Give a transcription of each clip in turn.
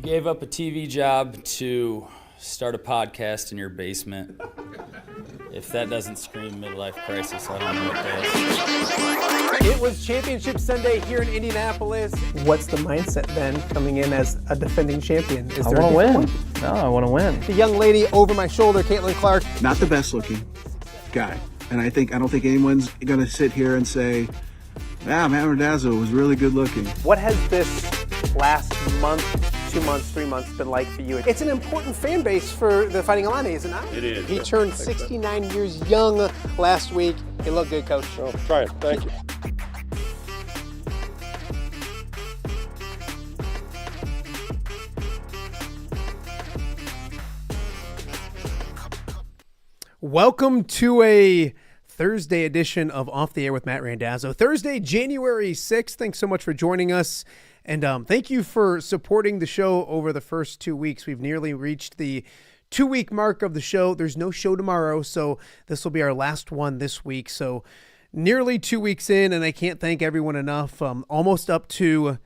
Gave up a TV job to start a podcast in your basement. If that doesn't scream midlife crisis, I don't know what does. It was Championship Sunday here in Indianapolis. What's the mindset then coming in as a defending champion? I want to win. No, I want to win. The young lady over my shoulder, Caitlin Clark. Not the best looking guy. And I don't think anyone's going to sit here and say, Matt Randazzo was really good looking. What has this last month, 2 months, 3 months been like for you? It's an important fan base for the Fighting Illini, is it not? It is. He turned 69 years young last week. You look good, Coach. Oh, try it. Thank you. Welcome to a Thursday edition of Off the Air with Matt Randazzo. Thursday, January 6th. Thanks so much for joining us. And thank you for supporting the show over the first 2 weeks. We've nearly reached the 2-week mark of the show. There's no show tomorrow, so this will be our last one this week. So nearly 2 weeks in, and I can't thank everyone enough. Almost up to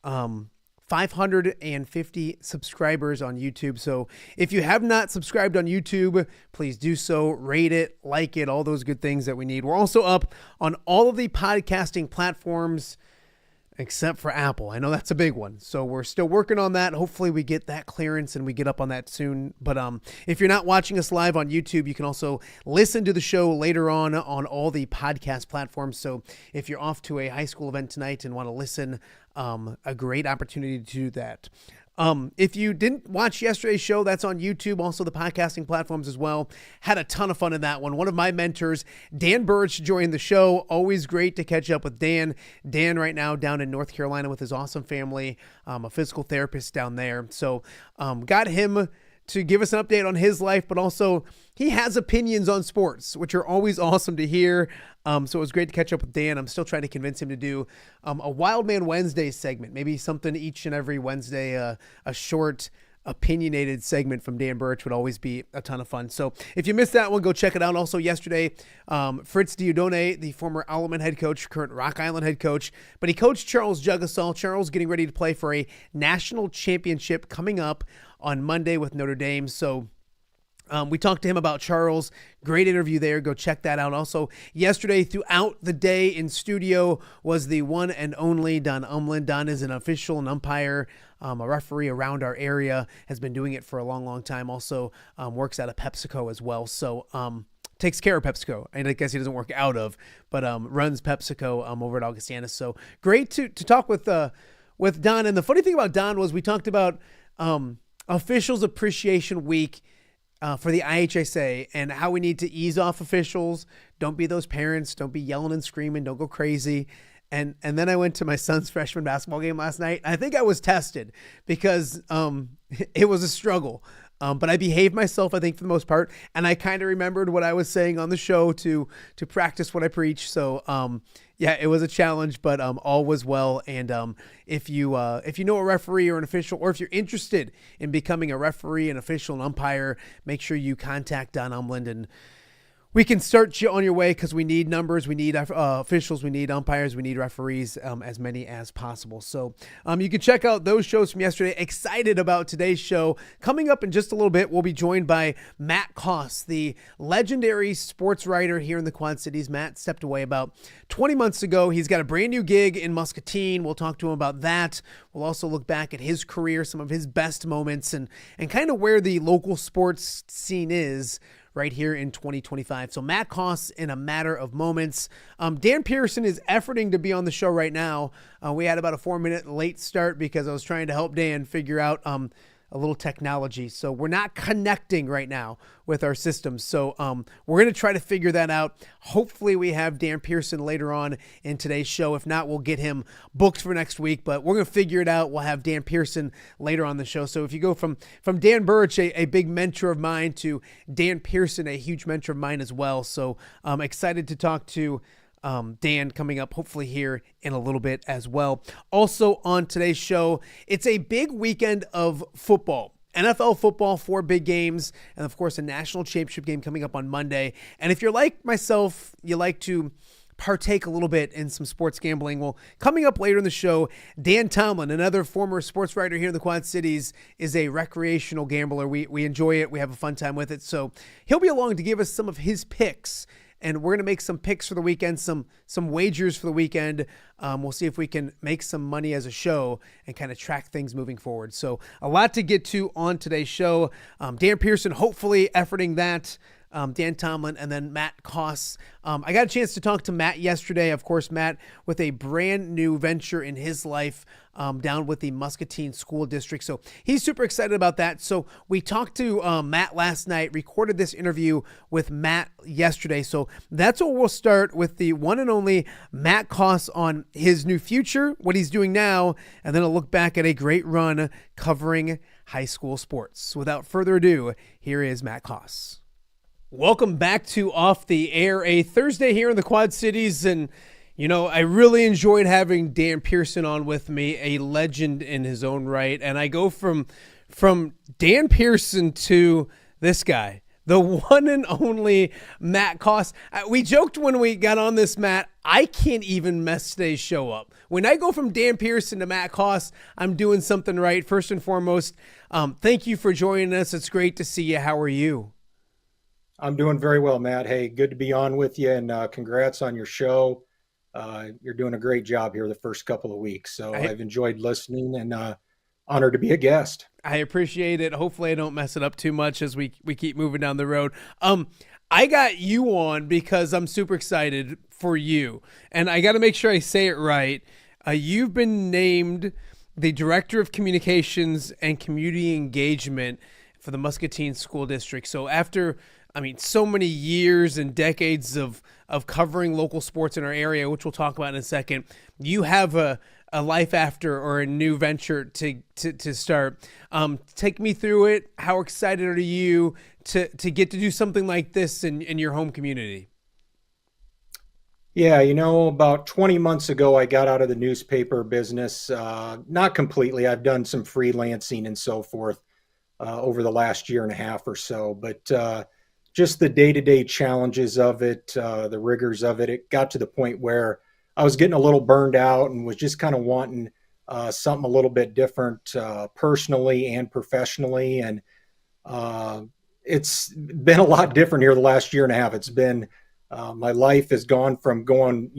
550 subscribers on YouTube. So if you have not subscribed on YouTube, please do so. Rate it, like it, all those good things that we need. We're also up on all of the podcasting platforms except for Apple. I know that's a big one. So we're still working on that. Hopefully we get that clearance and we get up on that soon. But if you're not watching us live on YouTube, you can also listen to the show later on all the podcast platforms. So if you're off to a high school event tonight and want to listen, a great opportunity to do that. If you didn't watch yesterday's show, that's on YouTube, also the podcasting platforms as well. Had a ton of fun in that one. One of my mentors, Dan Birch, joined the show. Always great to catch up with Dan. Dan right now down in North Carolina with his awesome family, a physical therapist down there. So got him to give us an update on his life, but also he has opinions on sports, which are always awesome to hear. So it was great to catch up with Dan. I'm still trying to convince him to do a Wild Man Wednesday segment, maybe something each and every Wednesday, a short opinionated segment from Dan Birch would always be a ton of fun. So if you missed that one, go check it out. Also yesterday, Fritz Diodone, the former Owlman head coach, current Rock Island head coach, but he coached Charles Jugasol. Charles getting ready to play for a national championship coming up on Monday with Notre Dame. So we talked to him about Charles. Great interview there. Go check that out. Also, yesterday throughout the day in studio was the one and only Don Umlin. Don is an official, an umpire, a referee around our area, has been doing it for a long, long time. Also works out of PepsiCo as well. So takes care of PepsiCo. And I guess he doesn't work out of, but runs PepsiCo over at Augustana. So great to talk with Don. And the funny thing about Don was we talked about Officials Appreciation Week for the IHSA and how we need to ease off officials. Don't be those parents. Don't be yelling and screaming. Don't go crazy. And then I went to my son's freshman basketball game last night. I think I was tested because it was a struggle. But I behaved myself, I think, for the most part. And I kind of remembered what I was saying on the show to practice what I preach. So, yeah, it was a challenge, but all was well. And if you know a referee or an official, or if you're interested in becoming a referee, an official, an umpire, make sure you contact Don Umland and we can start you on your way because we need numbers, we need officials, we need umpires, we need referees, as many as possible. So you can check out those shows from yesterday. Excited about today's show. Coming up in just a little bit, we'll be joined by Matt Coss, the legendary sports writer here in the Quad Cities. Matt stepped away about 20 months ago. He's got a brand new gig in Muscatine. We'll talk to him about that. We'll also look back at his career, some of his best moments, and kind of where the local sports scene is right here in 2025. So Matt Coss in a matter of moments. Dan Pearson is efforting to be on the show right now. We had about a 4-minute late start because I was trying to help Dan figure out a little technology. So we're not connecting right now with our systems. So we're going to try to figure that out. Hopefully we have Dan Pearson later on in today's show. If not, we'll get him booked for next week, but we're going to figure it out. We'll have Dan Pearson later on the show. So if you go from Dan Birch, a big mentor of mine, to Dan Pearson, a huge mentor of mine as well. So I'm excited to talk to Dan coming up hopefully here in a little bit as well. Also on today's show, it's a big weekend of football. NFL football, 4 big games, and of course a national championship game coming up on Monday. And if you're like myself, you like to partake a little bit in some sports gambling. Well, coming up later in the show, Dan Tomlin, another former sports writer here in the Quad Cities, is a recreational gambler. We enjoy it. We have a fun time with it. So he'll be along to give us some of his picks. And we're going to make some picks for the weekend, some wagers for the weekend. We'll see if we can make some money as a show and kind of track things moving forward. So a lot to get to on today's show. Dan Pearson, hopefully efforting that. Dan Tomlin, and then Matt Coss. I got a chance to talk to Matt yesterday. Of course, Matt with a brand new venture in his life down with the Muscatine School District. So he's super excited about that. So we talked to Matt last night, recorded this interview with Matt yesterday. So that's where we'll start with the one and only Matt Coss on his new future, what he's doing now, and then I'll look back at a great run covering high school sports. So without further ado, here is Matt Coss. Welcome back to Off the Air, a Thursday here in the Quad Cities. And, you know, I really enjoyed having Dan Pearson on with me, a legend in his own right. And I go from Dan Pearson to this guy, the one and only Matt Coss. We joked when we got on this, Matt, I can't even mess today's show up. When I go from Dan Pearson to Matt Coss, I'm doing something right. First and foremost, thank you for joining us. It's great to see you. How are you? I'm doing very well, Matt. Hey, good to be on with you, and congrats on your show. You're doing a great job here the first couple of weeks. So I've enjoyed listening and honored to be a guest. I appreciate it. Hopefully I don't mess it up too much as we keep moving down the road. I got you on because I'm super excited for you, and I got to make sure I say it right. You've been named the Director of Communications and Community Engagement for the Muscatine School District. So after, so many years and decades of covering local sports in our area, which we'll talk about in a second, you have a life after or a new venture to start. Take me through it. How excited are you to get to do something like this in your home community? Yeah, about 20 months ago, I got out of the newspaper business. Not completely. I've done some freelancing and so forth over the last year and a half or so, but just the day-to-day challenges of it, the rigors of it, it got to the point where I was getting a little burned out and was just kind of wanting something a little bit different personally and professionally. And it's been a lot different here the last year and a half. It's been, my life has gone from going,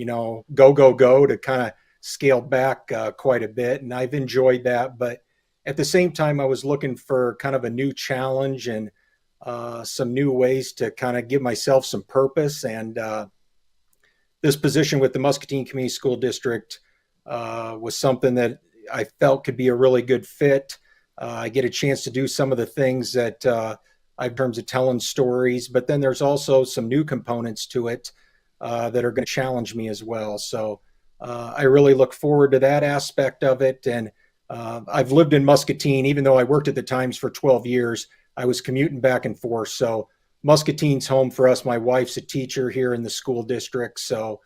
go to kind of scaled back quite a bit. And I've enjoyed that. But at the same time, I was looking for kind of a new challenge and some new ways to kind of give myself some purpose. And this position with the Muscatine Community School District was something that I felt could be a really good fit. I get a chance to do some of the things that in terms of telling stories, but then there's also some new components to it that are going to challenge me as well. So I really look forward to that aspect of it. And I've lived in Muscatine, even though I worked at the Times for 12 years, I was commuting back and forth. So Muscatine's home for us. My wife's a teacher here in the school district. So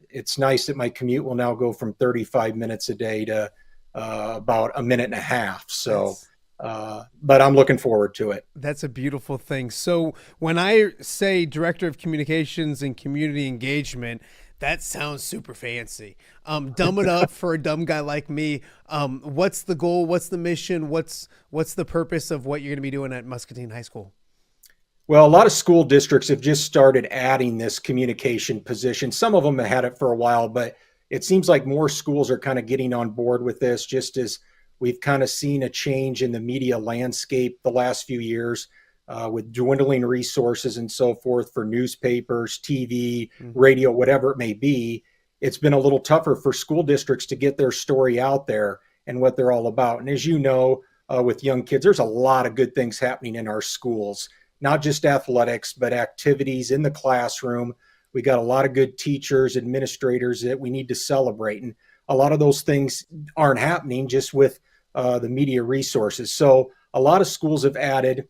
it's nice that my commute will now go from 35 minutes a day to about a minute and a half. So, but I'm looking forward to it. That's a beautiful thing. So when I say Director of Communications and Community Engagement, that sounds super fancy. Dumb it up for a dumb guy like me. What's the goal? What's the mission? What's the purpose of what you're going to be doing at Muscatine High School? Well, a lot of school districts have just started adding this communication position. Some of them have had it for a while, but it seems like more schools are kind of getting on board with this, just as we've kind of seen a change in the media landscape the last few years. With dwindling resources and so forth for newspapers, TV, radio, whatever it may be, it's been a little tougher for school districts to get their story out there and what they're all about. And as you know, with young kids, there's a lot of good things happening in our schools, not just athletics, but activities in the classroom. We got a lot of good teachers, administrators that we need to celebrate. And a lot of those things aren't happening just with the media resources. So a lot of schools have added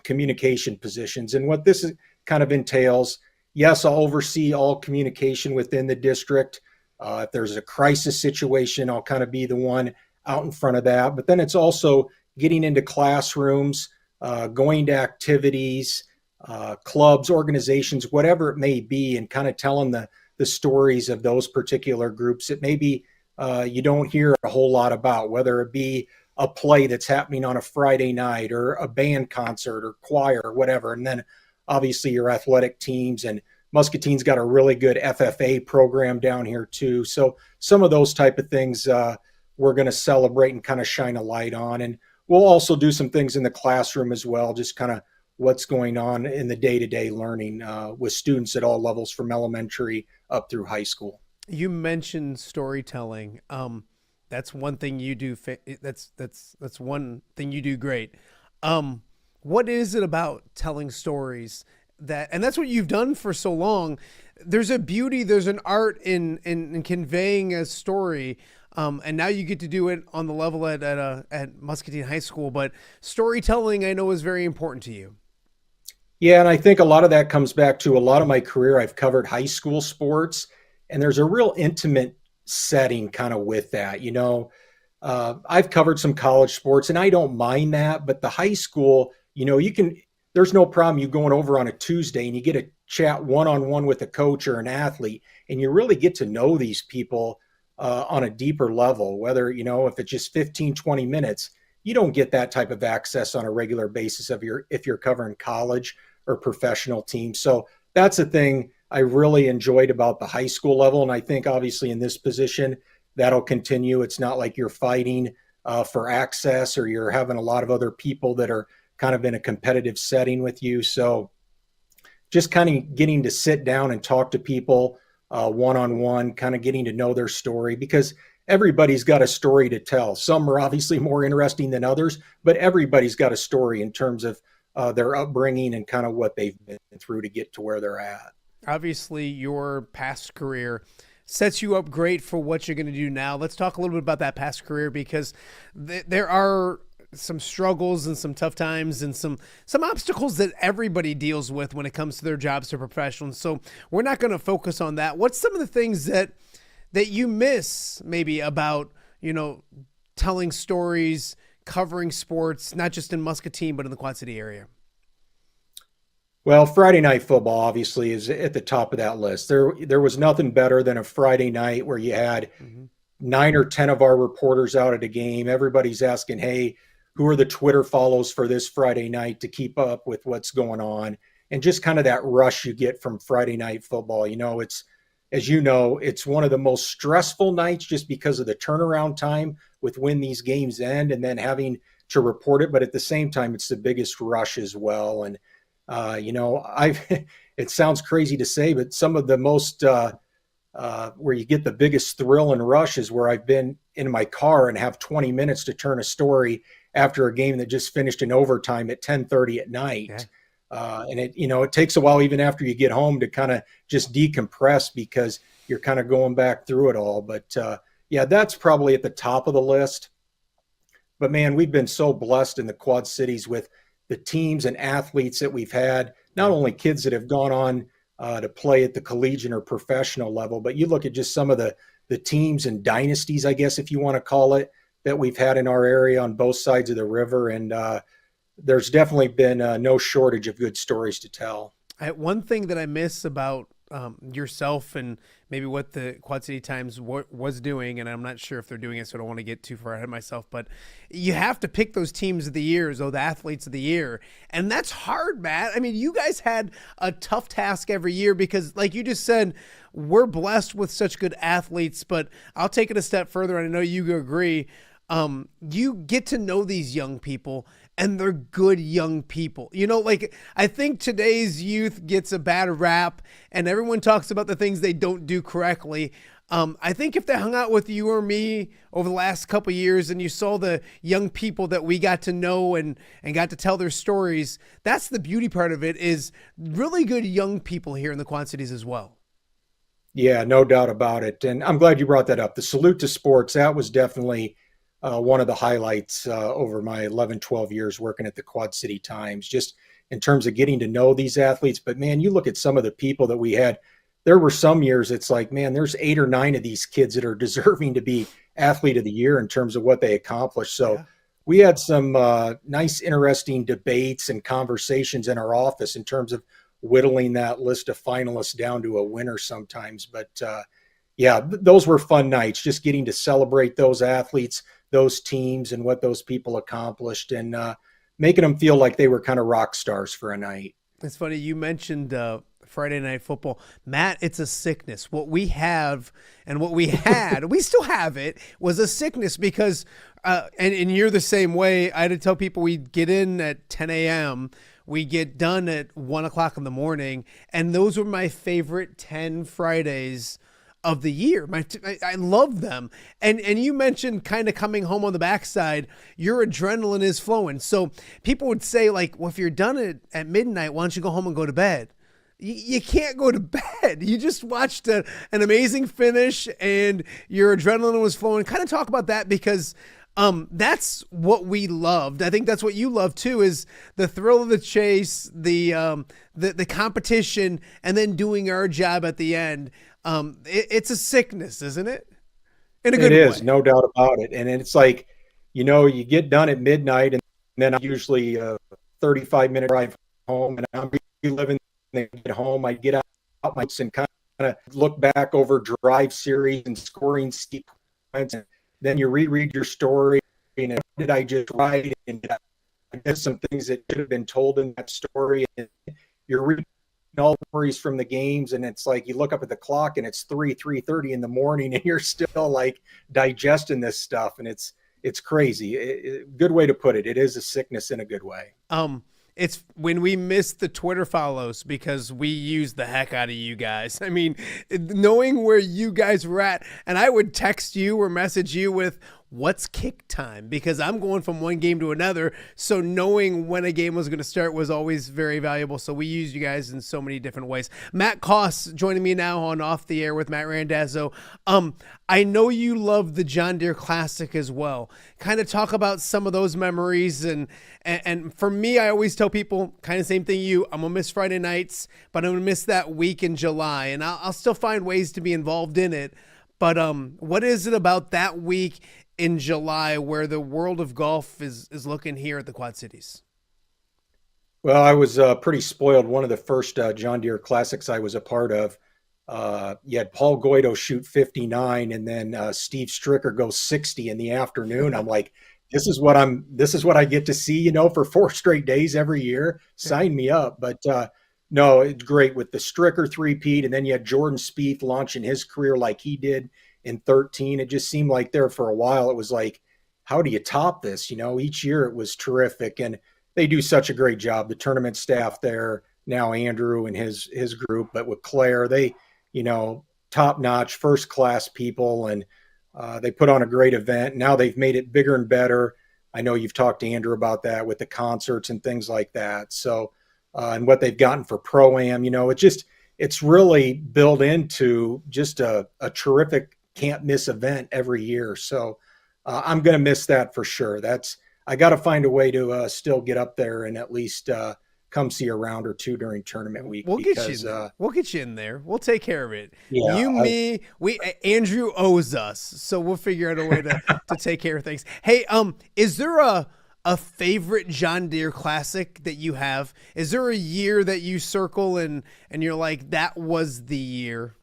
communication positions. And what this kind of entails, yes, I'll oversee all communication within the district. If there's a crisis situation, I'll kind of be the one out in front of that. But then it's also getting into classrooms, going to activities, clubs, organizations, whatever it may be, and kind of telling the stories of those particular groups that maybe you don't hear a whole lot about, whether it be a play that's happening on a Friday night or a band concert or choir or whatever. And then obviously your athletic teams, and Muscatine's got a really good FFA program down here too. So some of those type of things we're going to celebrate and kind of shine a light on. And we'll also do some things in the classroom as well, just kind of what's going on in the day-to-day learning with students at all levels from elementary up through high school. You mentioned storytelling. That's one thing you do. That's one thing you do great. What is it about telling stories and that's what you've done for so long? There's a beauty, there's an art in conveying a story. And now you get to do it on the level at Muscatine High School, but storytelling I know is very important to you. Yeah, and I think a lot of that comes back to a lot of my career. I've covered high school sports, and there's a real intimate setting kind of with that. I've covered some college sports, and I don't mind that. But the high school, there's no problem you going over on a Tuesday and you get a chat one-on-one with a coach or an athlete, and you really get to know these people on a deeper level, whether, if it's just 15, 20 minutes. You don't get that type of access on a regular basis if you're covering college or professional teams. So that's the thing I really enjoyed about the high school level. And I think obviously in this position, that'll continue. It's not like you're fighting for access or you're having a lot of other people that are kind of in a competitive setting with you. So just kind of getting to sit down and talk to people one-on-one, kind of getting to know their story, because everybody's got a story to tell. Some are obviously more interesting than others, but everybody's got a story in terms of their upbringing and kind of what they've been through to get to where they're at. Obviously, your past career sets you up great for what you're going to do now. Let's talk a little bit about that past career, because there are some struggles and some tough times and some obstacles that everybody deals with when it comes to their jobs to professionals. So we're not going to focus on that. What's some of the things that you miss maybe about, telling stories, covering sports, not just in Muscatine, but in the Quad City area? Well, Friday night football obviously is at the top of that list. There was nothing better than a Friday night where you had 9 or 10 of our reporters out at a game. Everybody's asking, hey, who are the Twitter follows for this Friday night to keep up with what's going on? And just kind of that rush you get from Friday night football. It's one of the most stressful nights just because of the turnaround time with when these games end and then having to report it. But at the same time, it's the biggest rush as well. And, it sounds crazy to say, but some of the most, where you get the biggest thrill and rush is where I've been in my car and have 20 minutes to turn a story after a game that just finished in overtime at 10:30 at night. Okay. And it takes a while even after you get home to kind of just decompress because you're kind of going back through it all. But that's probably at the top of the list. But man, we've been so blessed in the Quad Cities with the teams and athletes that we've had, not only kids that have gone on to play at the collegiate or professional level, but you look at just some of the teams and dynasties, I guess, if you want to call it, that we've had in our area on both sides of the river. And there's definitely been no shortage of good stories to tell. One thing that I miss about yourself and maybe what the Quad City Times was doing, and I'm not sure if they're doing it, so I don't want to get too far ahead of myself, but you have to pick those teams of the year, or the athletes of the year. And that's hard, Matt. I mean, you guys had a tough task every year because, like you just said, we're blessed with such good athletes, but I'll take it a step further, and I know you agree. You get to know these young people, and they're good young people. I think today's youth gets a bad rap and everyone talks about the things they don't do correctly. I think if they hung out with you or me over the last couple of years and you saw the young people that we got to know and got to tell their stories, that's the beauty part of it, is really good young people here in the Quad Cities as well. Yeah, no doubt about it. And I'm glad you brought that up. The Salute to Sports, that was definitely one of the highlights over my 11, 12 years working at the Quad City Times, just in terms of getting to know these athletes. But man, you look at some of the people that we had. There were some years it's like, man, there's 8 or 9 of these kids that are deserving to be athlete of the year in terms of what they accomplished. So we had some nice, interesting debates and conversations in our office in terms of whittling that list of finalists down to a winner sometimes. But those were fun nights, just getting to celebrate those athletes, those teams, and what those people accomplished, and making them feel like they were kind of rock stars for a night. It's funny you mentioned Friday night football. Matt, it's a sickness. What we have and what we had, we still have it, was a sickness because, and you're the same way. I had to tell people we'd get in at 10 a.m., we get done at 1 o'clock in the morning, and those were my favorite 10 Fridays of the year. I love them. And you mentioned kind of coming home on the backside, your adrenaline is flowing. So people would say, like, well, if you're done at midnight, why don't you go home and go to bed? You can't go to bed. You just watched an amazing finish and your adrenaline was flowing. Kind of talk about that, because That's what we loved. I think that's what you love too, is the thrill of the chase, the competition, and then doing our job at the end. It's a sickness, isn't it? In a good It way. is, no doubt about it. And it's like, you get done at midnight, and then I'm usually a 35-minute drive home, and I'm reliving the get home. I get out my and kind of look back over drive series and scoring sequence, and then you reread your story, and what did I just write? And did I miss some things that should have been told in that story? And you're reading all the stories from the games, and it's like you look up at the clock and it's 3:30 in the morning, and you're still like digesting this stuff, and it's crazy. Good way to put it. It is a sickness in a good way. It's when we miss the Twitter follows because we use the heck out of you guys. I mean, knowing where you guys were at, and I would text you or message you with, what's kick time? Because I'm going from one game to another. So knowing when a game was going to start was always very valuable. So we use you guys in so many different ways. Matt Coss joining me now on Off the Air with Matt Randazzo. I know you love the John Deere Classic as well. Kind of talk about some of those memories. And for me, I always tell people kind of same thing you. I'm going to miss Friday nights, but I'm going to miss that week in July. And I'll still find ways to be involved in it. But what is it about that week in July where the world of golf is looking here at the Quad Cities? Well, I was pretty spoiled. One of the first John Deere Classics I was a part of, you had Paul Goido shoot 59, and then Steve Stricker goes 60 in the afternoon. I'm like, this is what I get to see, for 4 straight days every year. Sign me up. But no, it's great with the Stricker three-peat, and then you had Jordan Spieth launching his career like he did in 13. It just seemed like there for a while, it was like, how do you top this? Each year it was terrific, and they do such a great job. The tournament staff there, now Andrew and his group, but with Claire, they, top notch, first class people, and they put on a great event. Now they've made it bigger and better. I know you've talked to Andrew about that with the concerts and things like that. So, and what they've gotten for Pro-Am, it's really built into just a terrific can't miss event every year. So I'm going to miss that for sure. I got to find a way to still get up there and at least come see a round or two during tournament week. We'll get you in there. We'll take care of it. Yeah, Andrew owes us, so we'll figure out a way to take care of things. Hey, is there a favorite John Deere Classic that you have? Is there a year that you circle and you're like, that was the year?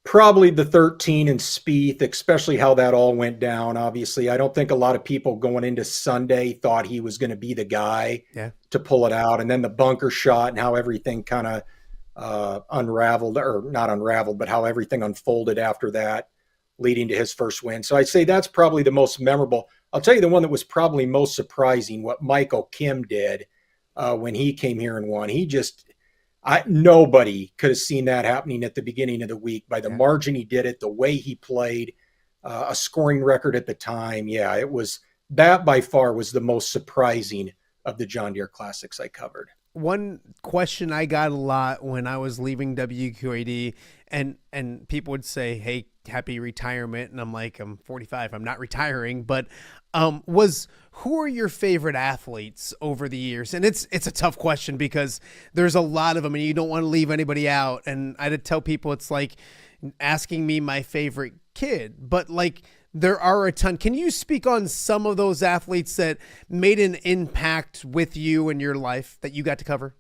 Probably the 13 and Spieth, especially how that all went down. Obviously, I don't think a lot of people going into Sunday thought he was going to be the guy to pull it out. And then the bunker shot and how everything kind of unraveled, or not unraveled, but how everything unfolded after that, leading to his first win. So I'd say that's probably the most memorable. I'll tell you the one that was probably most surprising, what Michael Kim did when he came here and won. Nobody could have seen that happening at the beginning of the week. By the margin he did it, the way he played, a scoring record at the time. Yeah, it was that by far was the most surprising of the John Deere Classics I covered. One question I got a lot when I was leaving WQAD, and people would say, hey, happy retirement. And I'm like, I'm 45. I'm not retiring. But was who are your favorite athletes over the years? And it's a tough question because there's a lot of them and you don't want to leave anybody out. And I did tell people it's like asking me my favorite kid, but like there are a ton. Can you speak on some of those athletes that made an impact with you in your life that you got to cover?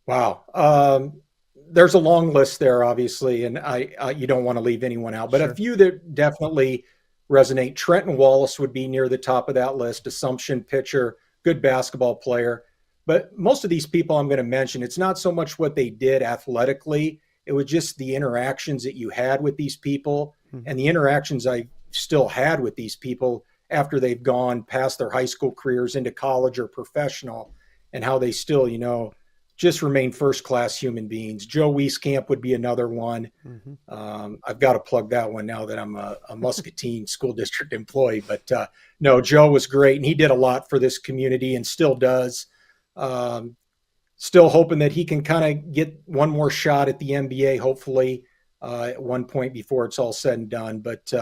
Wow. There's a long list there, obviously, and you don't want to leave anyone out, but a few that definitely resonate. Trenton Wallace would be near the top of that list. Assumption pitcher, good basketball player. But most of these people I'm going to mention, it's not so much what they did athletically. It was just the interactions that you had with these people and the interactions I still had with these people after they've gone past their high school careers into college or professional, and how they still, just remain first-class human beings. Joe Wieskamp would be another one. I've got to plug that one now that I'm a Muscatine school district employee. But no, Joe was great, and he did a lot for this community and still does. Still hoping that he can kind of get one more shot at the NBA, hopefully, at one point before it's all said and done. But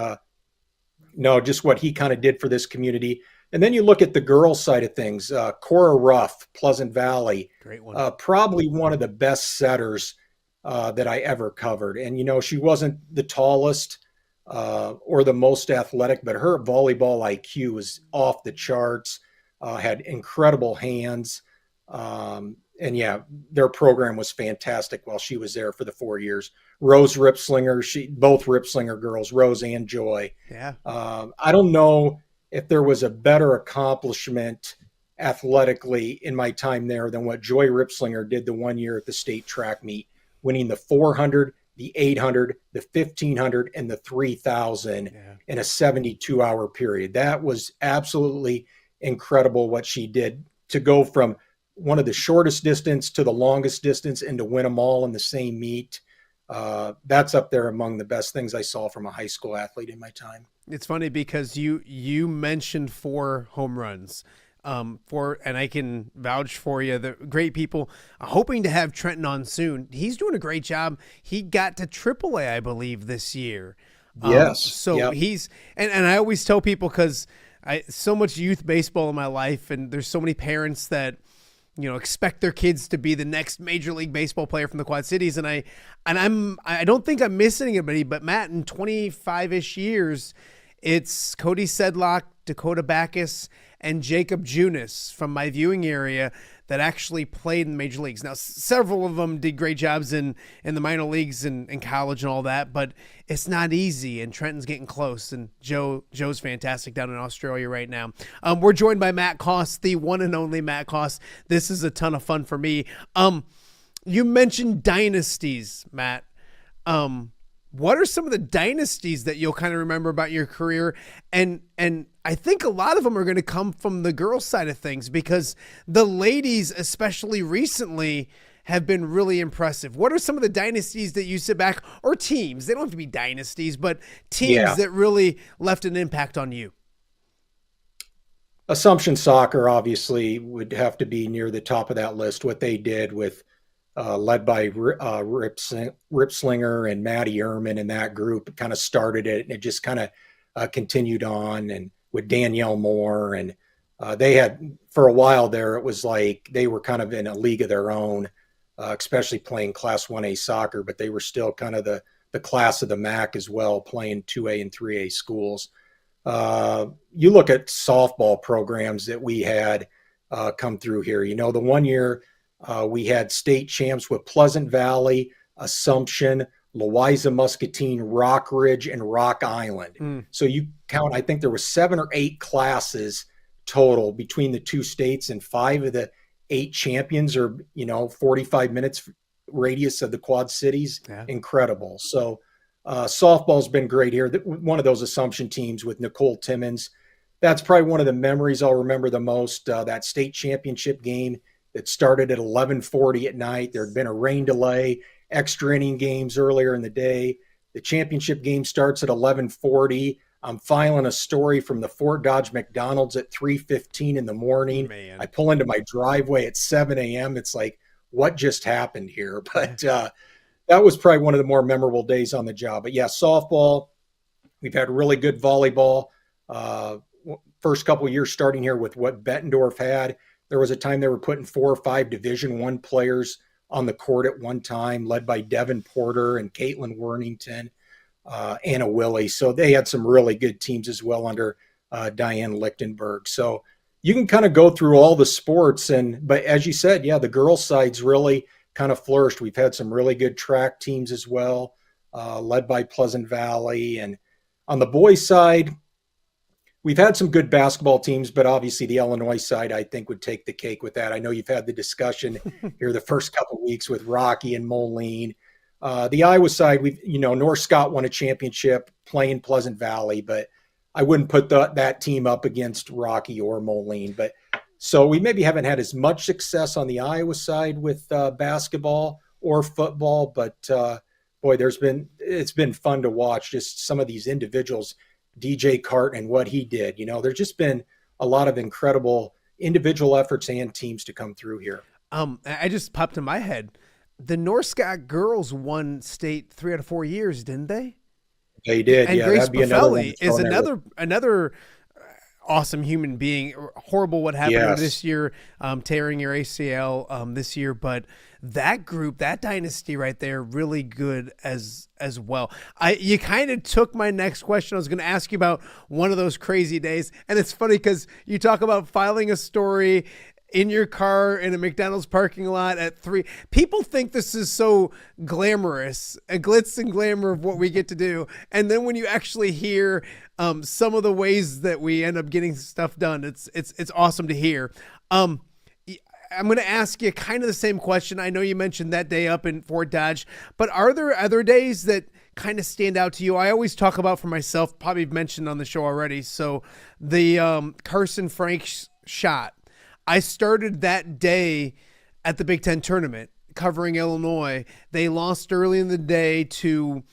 no, just what he kind of did for this community. And then you look at the girls' side of things. Cora Ruff, Pleasant Valley, Great one. probably one of the best setters that I ever covered. And, you know, she wasn't the tallest or the most athletic, but her volleyball IQ was off the charts, had incredible hands. And yeah, their program was fantastic while she was there for the 4 years. Rose Ripslinger, both Ripslinger girls, Rose and Joy. Yeah. I don't know if there was a better accomplishment athletically in my time there than what Joy Ripslinger did the 1 year at the state track meet, winning the 400, the 800, the 1500, and the 3000 in a 72-hour period. That was absolutely incredible what she did to go from one of the shortest distance to the longest distance and to win them all in the same meet. That's up there among the best things I saw from a high school athlete in my time. It's funny because you mentioned 4 home runs, and I can vouch for you. The great people hoping to have Trenton on soon. He's doing a great job. He got to AAA, I believe, this year. Yes. So he's, and I always tell people, cause so much youth baseball in my life, and there's so many parents that, you know, expect their kids to be the next Major League Baseball player from the Quad Cities. And I don't think I'm missing anybody, but Matt, in 25-ish years, it's Cody Sedlock, Dakota Backus, and Jacob Junis from my viewing area that actually played in the major leagues. Now, several of them did great jobs in the minor leagues and in college and all that, but it's not easy, and Trenton's getting close, and Joe's fantastic down in Australia right now. We're joined by Matt Coss, the one and only Matt Coss. This is a ton of fun for me. You mentioned dynasties, Matt. What are some of the dynasties that you'll kind of remember about your career? And I think a lot of them are going to come from the girls' side of things, because the ladies, especially recently, have been really impressive. What are some of the dynasties that you sit back, or teams? They don't have to be dynasties, but teams that really left an impact on you. Assumption Soccer obviously would have to be near the top of that list. What they did with led by Ripslinger and Maddie Ehrman, and that group kind of started it, and it just kind of continued on, and with Danielle Moore, and they had, for a while there, it was like they were kind of in a league of their own, especially playing Class 1A soccer, but they were still kind of the class of the MAC as well, playing 2A and 3A schools. You look at softball programs that we had come through here. You know, the 1 year we had state champs with Pleasant Valley, Assumption, Louisa Muscatine, Rock Ridge, and Rock Island. So you count, I think there was 7 or 8 classes total between the two states, and 5 of the 8 champions are, 45 minutes radius of the Quad Cities. Incredible. So softball's been great here. One of those Assumption teams with Nicole Timmons, that's probably one of the memories I'll remember the most, that state championship game that started at 11:40 at night. There had been a rain delay, extra inning games earlier in the day. The championship game starts at 11:40. I'm filing a story from the Fort Dodge McDonald's at 3:15 in the morning. Man. I pull into my driveway at 7 a.m. It's like, what just happened here? But that was probably one of the more memorable days on the job. But yeah, softball, we've had really good volleyball. First couple of years starting here with what Bettendorf had. There was a time they were putting 4 or 5 Division I players on the court at one time, led by Devin Porter and Caitlin Worthington, Anna Willie. So they had some really good teams as well under Diane Lichtenberg. So you can kind of go through all the sports, but as you said, the girls' side's really kind of flourished. We've had some really good track teams as well, led by Pleasant Valley. And on the boys' side, we've had some good basketball teams, but obviously the Illinois side, I think, would take the cake with that. I know you've had the discussion here the first couple of weeks with Rocky and Moline. The Iowa side, North Scott won a championship playing Pleasant Valley, but I wouldn't put that team up against Rocky or Moline. But so we maybe haven't had as much success on the Iowa side with basketball or football, but boy, it's been fun to watch just some of these individuals. DJ Carton and what he did. There's just been a lot of incredible individual efforts and teams to come through here. I just popped in my head. The North Scott girls won state 3 out of 4 years, didn't they? They did. And Yeah, Grace that'd be another one. Buffelli is another awesome human being. Horrible what happened to her this year, tearing your ACL this year, but that group, that dynasty right there, really good as well. You kind of took my next question. I was going to ask you about one of those crazy days, and it's funny because you talk about filing a story in your car in a McDonald's parking lot at 3. People think this is so glamorous, a glitz and glamour of what we get to do. And then when you actually hear some of the ways that we end up getting stuff done, it's awesome to hear. I'm going to ask you kind of the same question. I know you mentioned that day up in Fort Dodge, but are there other days that kind of stand out to you? I always talk about for myself, probably mentioned on the show already. So the Carson Franks shot. I started that day at the Big Ten tournament covering Illinois. They lost early in the day to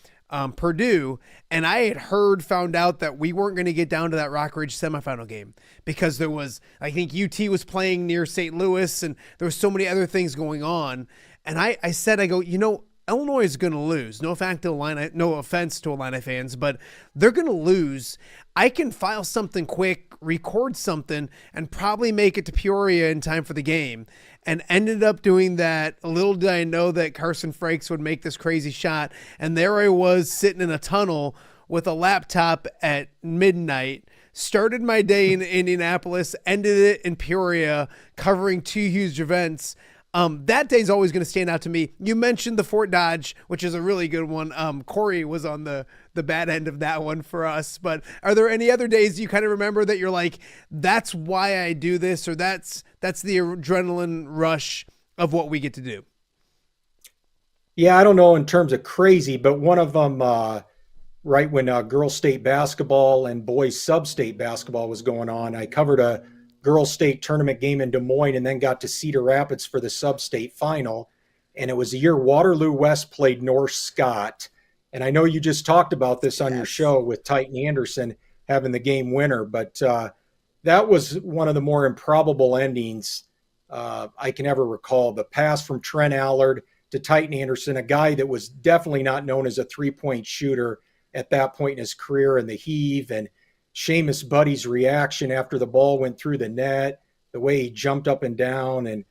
Purdue, and I had found out that we weren't going to get down to that Rock Ridge semifinal game because there was, I think UT was playing near St. Louis, and there were so many other things going on. And I said, Illinois is going to lose. No offense to Illini fans, but they're going to lose. I can file something quick, record something, and probably make it to Peoria in time for the game. And ended up doing that. Little did I know that Carson Franks would make this crazy shot. And there I was sitting in a tunnel with a laptop at midnight. Started my day in Indianapolis, ended it in Peoria, covering 2 huge events. That day's always going to stand out to me. You mentioned the Fort Dodge, which is a really good one. Corey was on the bad end of that one for us. But are there any other days you kind of remember that you're like, that's why I do this, or that's the adrenaline rush of what we get to do? Yeah, I don't know in terms of crazy, but one of them, right when girls state basketball and boys sub-state basketball was going on, I covered a girls state tournament game in Des Moines and then got to Cedar Rapids for the sub-state final. And it was the year Waterloo West played North Scott. And I know you just talked about this on your show with Titan Anderson having the game winner, but that was one of the more improbable endings I can ever recall. The pass from Trent Allard to Titan Anderson, a guy that was definitely not known as a three-point shooter at that point in his career, and the heave and Seamus Buddy's reaction after the ball went through the net, the way he jumped up and down, and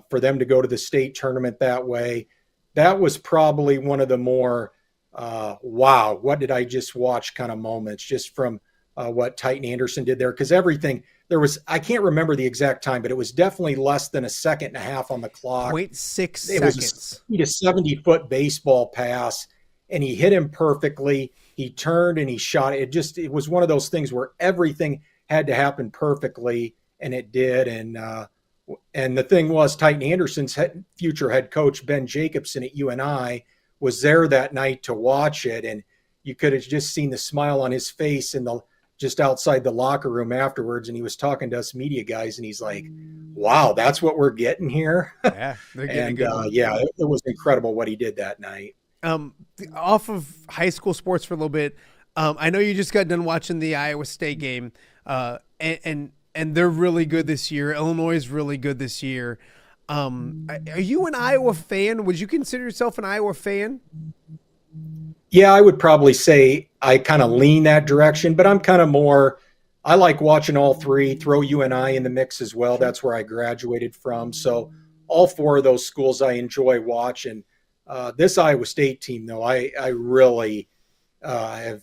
for them to go to the state tournament that way, that was probably one of the more wow, what did I just watch kind of moments just from what Titan Anderson did there. Because everything, there was, I can't remember the exact time, but it was definitely less than a second and a half on the clock. 0.6 seconds. It was a 70-foot baseball pass, and he hit him perfectly. He turned and he shot it. It was one of those things where everything had to happen perfectly, and it did. And the thing was, Titan Anderson's future head coach, Ben Jacobson at UNI, was there that night to watch it. And you could have just seen the smile on his face just outside the locker room afterwards. And he was talking to us media guys, and he's like, wow, that's what we're getting here. Yeah. They're getting it was incredible what he did that night. Off of high school sports for a little bit. I know you just got done watching the Iowa State game, and they're really good this year. Illinois is really good this year. Are you an Iowa fan? Would you consider yourself an Iowa fan? Yeah, I would probably say I kind of lean that direction, but I'm kind of more, I like watching all three, throw UNI in the mix as well. That's where I graduated from. So all 4 of those schools I enjoy watching. This Iowa State team, though, I really have,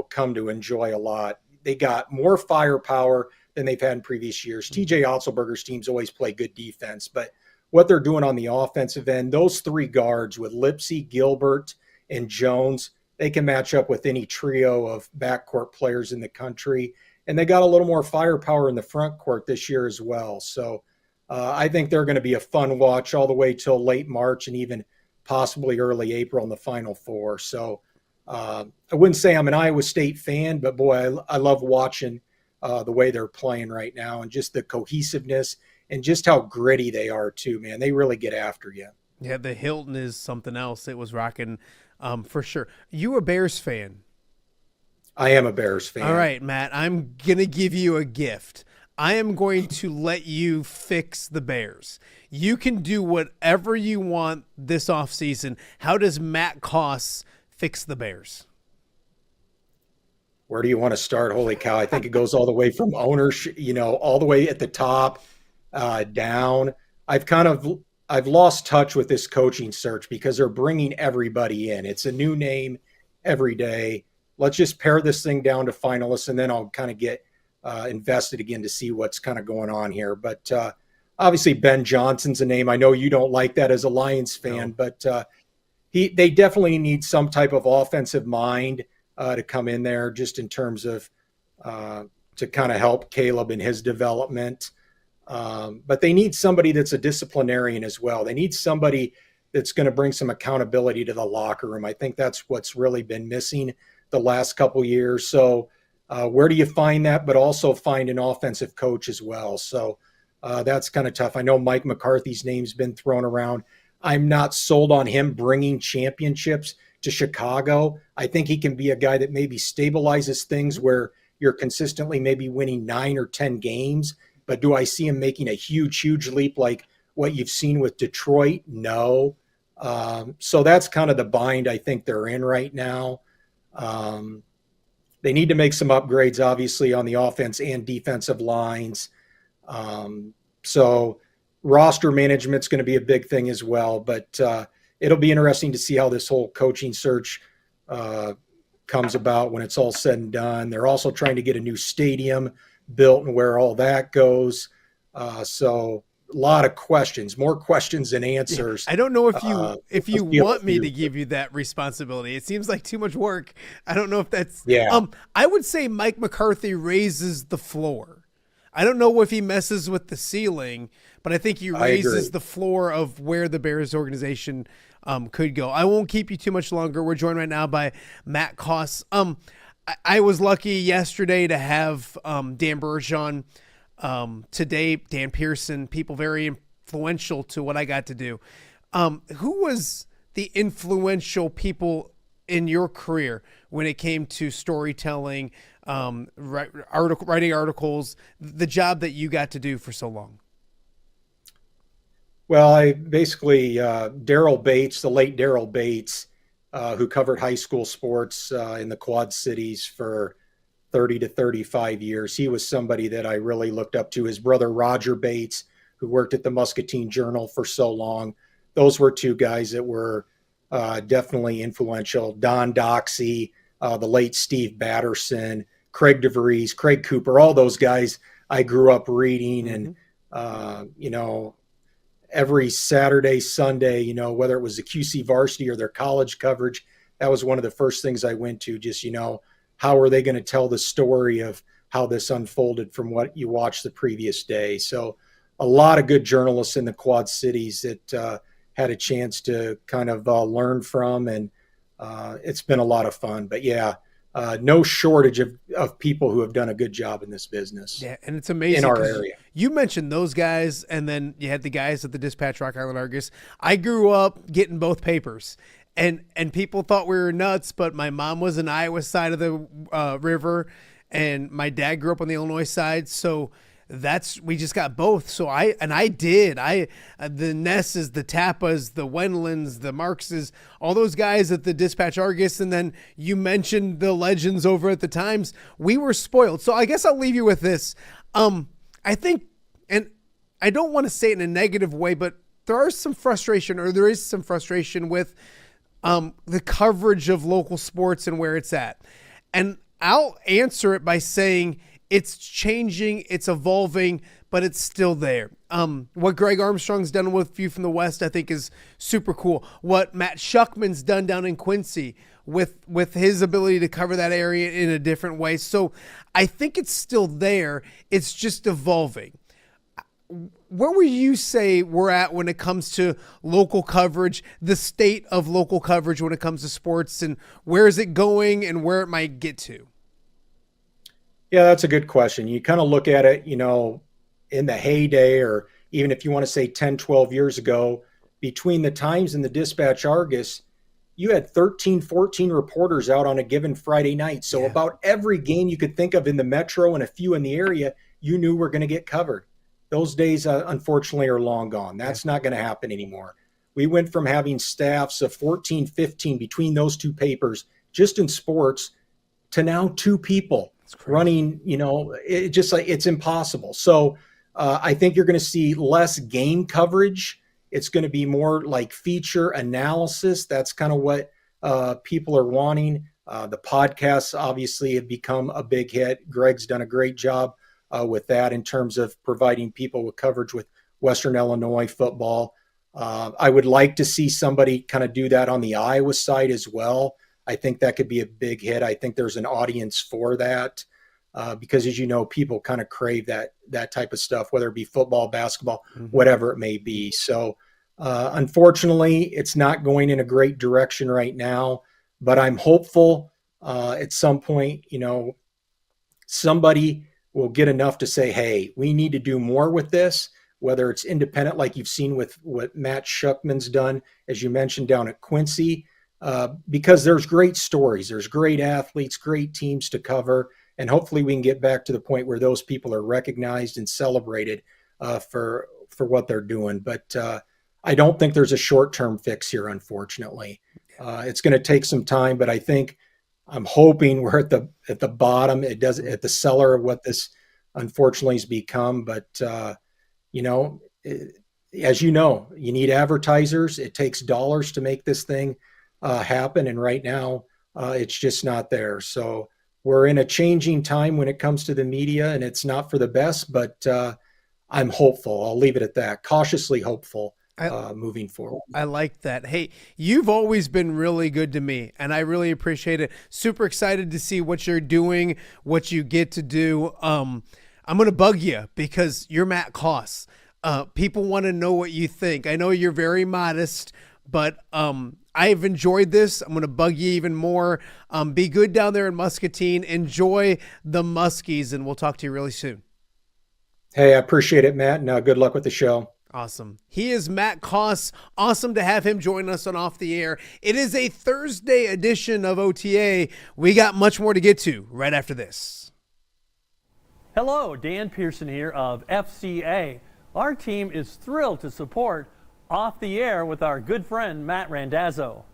come to enjoy a lot. They got more firepower than they've had in previous years. TJ Otzelberger's teams always play good defense, but what they're doing on the offensive end, those 3 guards with Lipsy, Gilbert, and Jones, they can match up with any trio of backcourt players in the country. And they got a little more firepower in the front court this year as well. So I think they're going to be a fun watch all the way till late March and even possibly early April in the Final Four. So I wouldn't say I'm an Iowa State fan, but boy, I love watching the way they're playing right now, and just the cohesiveness and just how gritty they are too, man. They really get after you. Yeah, the Hilton is something else. It was rocking for sure. You a Bears fan? I am a Bears fan. All right, Matt, I'm going to give you a gift. I am going to let you fix the Bears. You can do whatever you want this offseason. How does Matt Coss fix the Bears? where do you want to start? Holy cow. I think it goes all the way from ownership, all the way at the top down. I've lost touch with this coaching search because they're bringing everybody in. It's a new name every day. Let's just pare this thing down to finalists, and then I'll kind of get invested again to see what's kind of going on here. But obviously Ben Johnson's a name. I know you don't like that as a Lions fan, but they definitely need some type of offensive mind to come in there, just in terms of to kind of help Caleb in his development. But they need somebody that's a disciplinarian as well. They need somebody that's going to bring some accountability to the locker room. I think that's what's really been missing the last couple of years. So where do you find that, but also find an offensive coach as well? So that's kind of tough. I know Mike McCarthy's name's been thrown around. I'm not sold on him bringing championships to Chicago. I think he can be a guy that maybe stabilizes things where you're consistently maybe winning 9 or 10 games. But do I see him making a huge leap like what you've seen with Detroit? No. So that's kind of the bind I think they're in right now. They need to make some upgrades, obviously, on the offense and defensive lines. So roster management's going to be a big thing as well. But it'll be interesting to see how this whole coaching search comes about when it's all said and done. They're also trying to get a new stadium built and where all that goes. So a lot of questions, more questions than answers. I don't know if you want me to give you that responsibility. It seems like too much work. I don't know if that's I would say Mike McCarthy raises the floor. I don't know if he messes with the ceiling, but I think he raises the floor of where the Bears organization could go. I won't keep you too much longer. We're joined right now by Matt Coss. I was lucky yesterday to have Dan Bergeron, today Dan Pearson, people very influential to what I got to do. Who was the influential people in your career when it came to storytelling, writing articles, the job that you got to do for so long? Well, I basically, Daryl Bates, the late Daryl Bates, who covered high school sports in the Quad Cities for 30 to 35 years. He was somebody that I really looked up to. His brother, Roger Bates, who worked at the Muscatine Journal for so long. Those were two guys that were definitely influential. Don Doxey, the late Steve Batterson, Craig DeVries, Craig Cooper, all those guys I grew up reading. And, every Saturday, Sunday, whether it was the QC varsity or their college coverage, that was one of the first things I went to. Just, how are they going to tell the story of how this unfolded from what you watched the previous day? So a lot of good journalists in the Quad Cities that had a chance to kind of learn from, and it's been a lot of fun. But no shortage of people who have done a good job in this business. Yeah, and it's amazing in our area. You mentioned those guys, and then you had the guys at the Dispatch, Rock Island Argus. I grew up getting both papers, and people thought we were nuts, but my mom was on the Iowa side of the river, and my dad grew up on the Illinois side, so we just got both. So the Nesses, the Tappas, the Wendlands, the Markses, all those guys at the Dispatch Argus, and then you mentioned the legends over at the Times. We were spoiled. So I guess I'll leave you with this. I think, and I don't want to say it in a negative way, but there is some frustration with the coverage of local sports and where it's at. And I'll answer it by saying it's changing, it's evolving, but it's still there. What Greg Armstrong's done with View from the West, I think, is super cool. What Matt Shuckman's done down in Quincy with his ability to cover that area in a different way. So I think it's still there. It's just evolving. Where would you say we're at when it comes to local coverage, the state of local coverage when it comes to sports, and where is it going and where it might get to? Yeah, that's a good question. You kind of look at it, in the heyday, or even if you want to say 10, 12 years ago, between the Times and the Dispatch Argus, you had 13, 14 reporters out on a given Friday night. So about every game you could think of in the metro and a few in the area, you knew were going to get covered. Those days, unfortunately, are long gone. That's not going to happen anymore. We went from having staffs of 14, 15 between those two papers, just in sports, to now 2 people running, it just like it's impossible. So I think you're going to see less game coverage. It's going to be more like feature analysis. That's kind of what people are wanting. The podcasts obviously have become a big hit. Greg's done a great job with that in terms of providing people with coverage with Western Illinois football. I would like to see somebody kind of do that on the Iowa side as well. I think that could be a big hit. I think there's an audience for that because, as you know, people kind of crave that type of stuff, whether it be football, basketball, whatever it may be. So unfortunately, it's not going in a great direction right now, but I'm hopeful at some point, somebody will get enough to say, hey, we need to do more with this, whether it's independent, like you've seen with what Matt Shuckman's done, as you mentioned, down at Quincy, because there's great stories, there's great athletes, great teams to cover, and hopefully we can get back to the point where those people are recognized and celebrated for what they're doing. But I don't think there's a short-term fix here, unfortunately. It's going to take some time, but I'm hoping we're at the bottom. It does at the cellar of what this unfortunately has become. But as you know, you need advertisers. It takes dollars to make this thing happen, and right now it's just not there. So we're in a changing time when it comes to the media, and it's not for the best. But I'm hopeful. I'll leave it at that. Cautiously hopeful. Moving forward. I like that. Hey, you've always been really good to me, and I really appreciate it. Super excited to see what you're doing, what you get to do. I'm going to bug you because you're Matt Coss. People want to know what you think. I know you're very modest, but I've enjoyed this. I'm going to bug you even more. Be good down there in Muscatine. Enjoy the Muskies, and we'll talk to you really soon. Hey, I appreciate it, Matt, and good luck with the show. Awesome. He is Matt Coss. Awesome to have him join us on Off the Air. It is a Thursday edition of OTA. We got much more to get to right after this. Hello, Dan Pearson here of FCA. Our team is thrilled to support Off the Air with our good friend Matt Randazzo.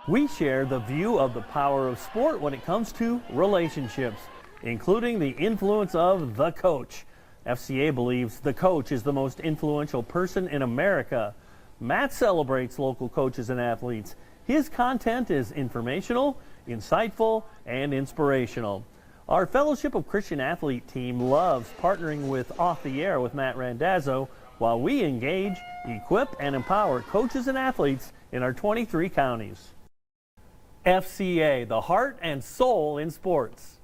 We share the view of the power of sport when it comes to relationships, including the influence of the coach. FCA believes the coach is the most influential person in America. Matt celebrates local coaches and athletes. His content is informational, insightful, and inspirational. Our Fellowship of Christian Athlete team loves partnering with Off the Air with Matt Randazzo while we engage, equip, and empower coaches and athletes in our 23 counties. FCA, the heart and soul in sports.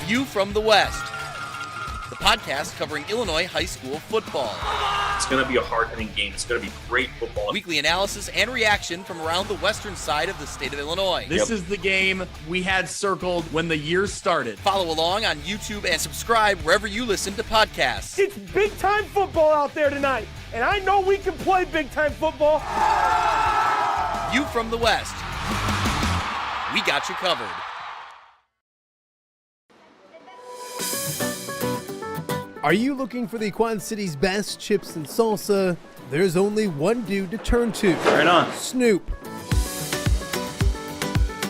View from the West, the podcast covering Illinois high school football. It's going to be a hard-hitting game. It's going to be great football. Weekly analysis and reaction from around the western side of the state of Illinois. This is the game we had circled when the year started. Follow along on YouTube and subscribe wherever you listen to podcasts. It's big-time football out there tonight, and I know we can play big-time football. View from the West. We got you covered. Are you looking for the Quad City's best chips and salsa? There's only one dude to turn to. Right on. Snoop.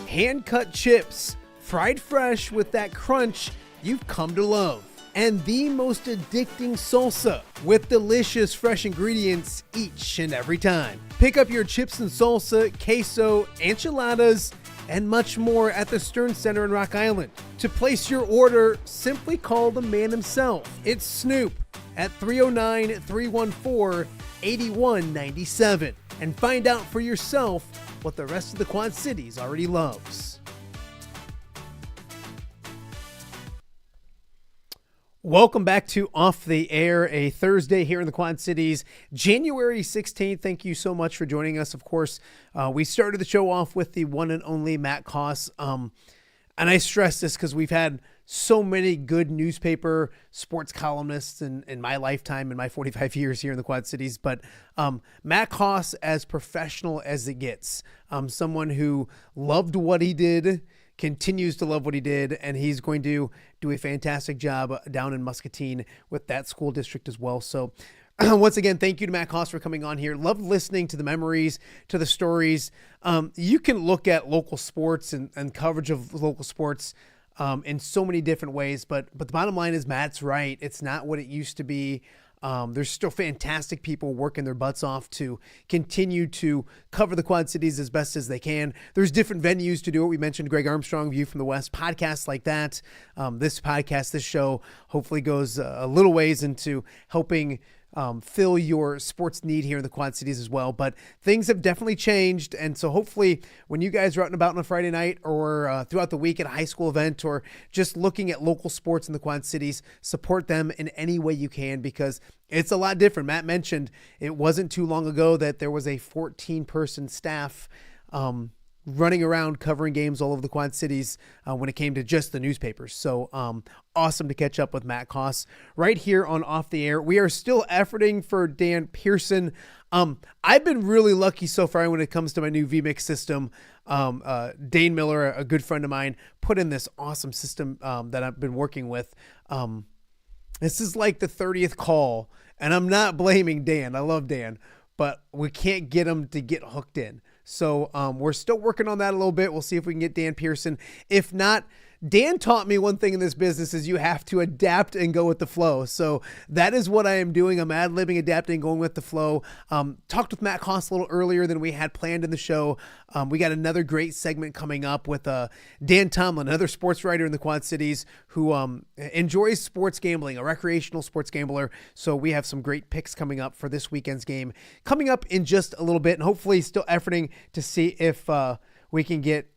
Hand-cut chips, fried fresh with that crunch you've come to love. And the most addicting salsa with delicious fresh ingredients each and every time. Pick up your chips and salsa, queso, enchiladas, and much more at the Stern Center in Rock Island. To place your order, simply call the man himself. It's Snoop at 309-314-8197 and find out for yourself what the rest of the Quad Cities already loves. Welcome back to Off the Air, a Thursday here in the Quad Cities, January 16th. Thank you so much for joining us. Of course, we started the show off with the one and only Matt Coss. And I stress this because we've had so many good newspaper sports columnists in my lifetime, in my 45 years here in the Quad Cities. But Matt Coss, as professional as it gets, someone who loved what he did, continues to love what he did, and he's going to do a fantastic job down in Muscatine with that school district as well. So once again, thank you to Matt Coss for coming on here. Love listening to the memories, to the stories. You can look at local sports and coverage of local sports in so many different ways, but the bottom line is Matt's right. It's not what it used to be. There's still fantastic people working their butts off to continue to cover the Quad Cities as best as they can. There's different venues to do it. We mentioned Greg Armstrong, View from the West, podcasts like that. This podcast, this show, hopefully goes a little ways into helping fill your sports need here in the Quad Cities as well. But things have definitely changed. And so hopefully when you guys are out and about on a Friday night or throughout the week at a high school event or just looking at local sports in the Quad Cities, support them in any way you can, because it's a lot different. Matt mentioned it wasn't too long ago that there was a 14-person staff running around covering games all over the Quad Cities when it came to just the newspapers. So awesome to catch up with Matt Coss right here on Off the Air. We are still efforting for Dan Pearson. I've been really lucky so far when it comes to my new vMix system. Dane Miller, a good friend of mine, put in this awesome system that I've been working with. This is like the 30th call, and I'm not blaming Dan. I love Dan, but we can't get him to get hooked in. So we're still working on that a little bit. We'll see if we can get Dan Pearson. If not, Dan taught me one thing in this business is you have to adapt and go with the flow. So that is what I am doing. I'm ad-libbing, adapting, going with the flow. Talked with Matt Coss a little earlier than we had planned in the show. We got another great segment coming up with Dan Tomlin, another sports writer in the Quad Cities who enjoys sports gambling, a recreational sports gambler. So we have some great picks coming up for this weekend's game coming up in just a little bit, and hopefully still efforting to see if we can get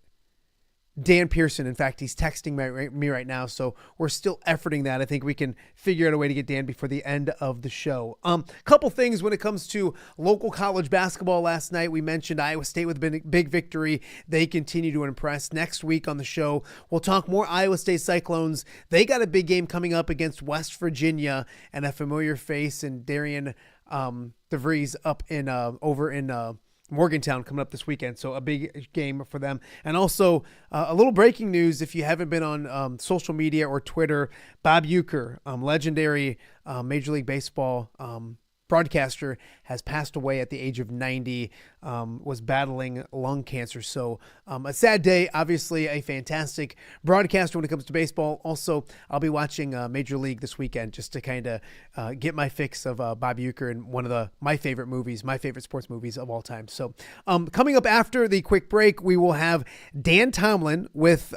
Dan Pearson. In fact, he's texting me right now, so we're still efforting that. I think we can figure out a way to get Dan before the end of the show. Couple things when it comes to local college basketball last night. We mentioned Iowa State with a big victory. They continue to impress. Next week on the show, we'll talk more Iowa State Cyclones. They got a big game coming up against West Virginia, and a familiar face in Darian DeVries up in over in Morgantown coming up this weekend. So a big game for them. And also a little breaking news. If you haven't been on social media or Twitter, Bob Uecker, legendary Major League Baseball broadcaster, has passed away at the age of 90, was battling lung cancer. So a sad day, obviously a fantastic broadcaster when it comes to baseball. Also, I'll be watching Major League this weekend just to kind of get my fix of Bob Uecker and one of my favorite movies, my favorite sports movies of all time. So coming up after the quick break, we will have Dan Tomlin with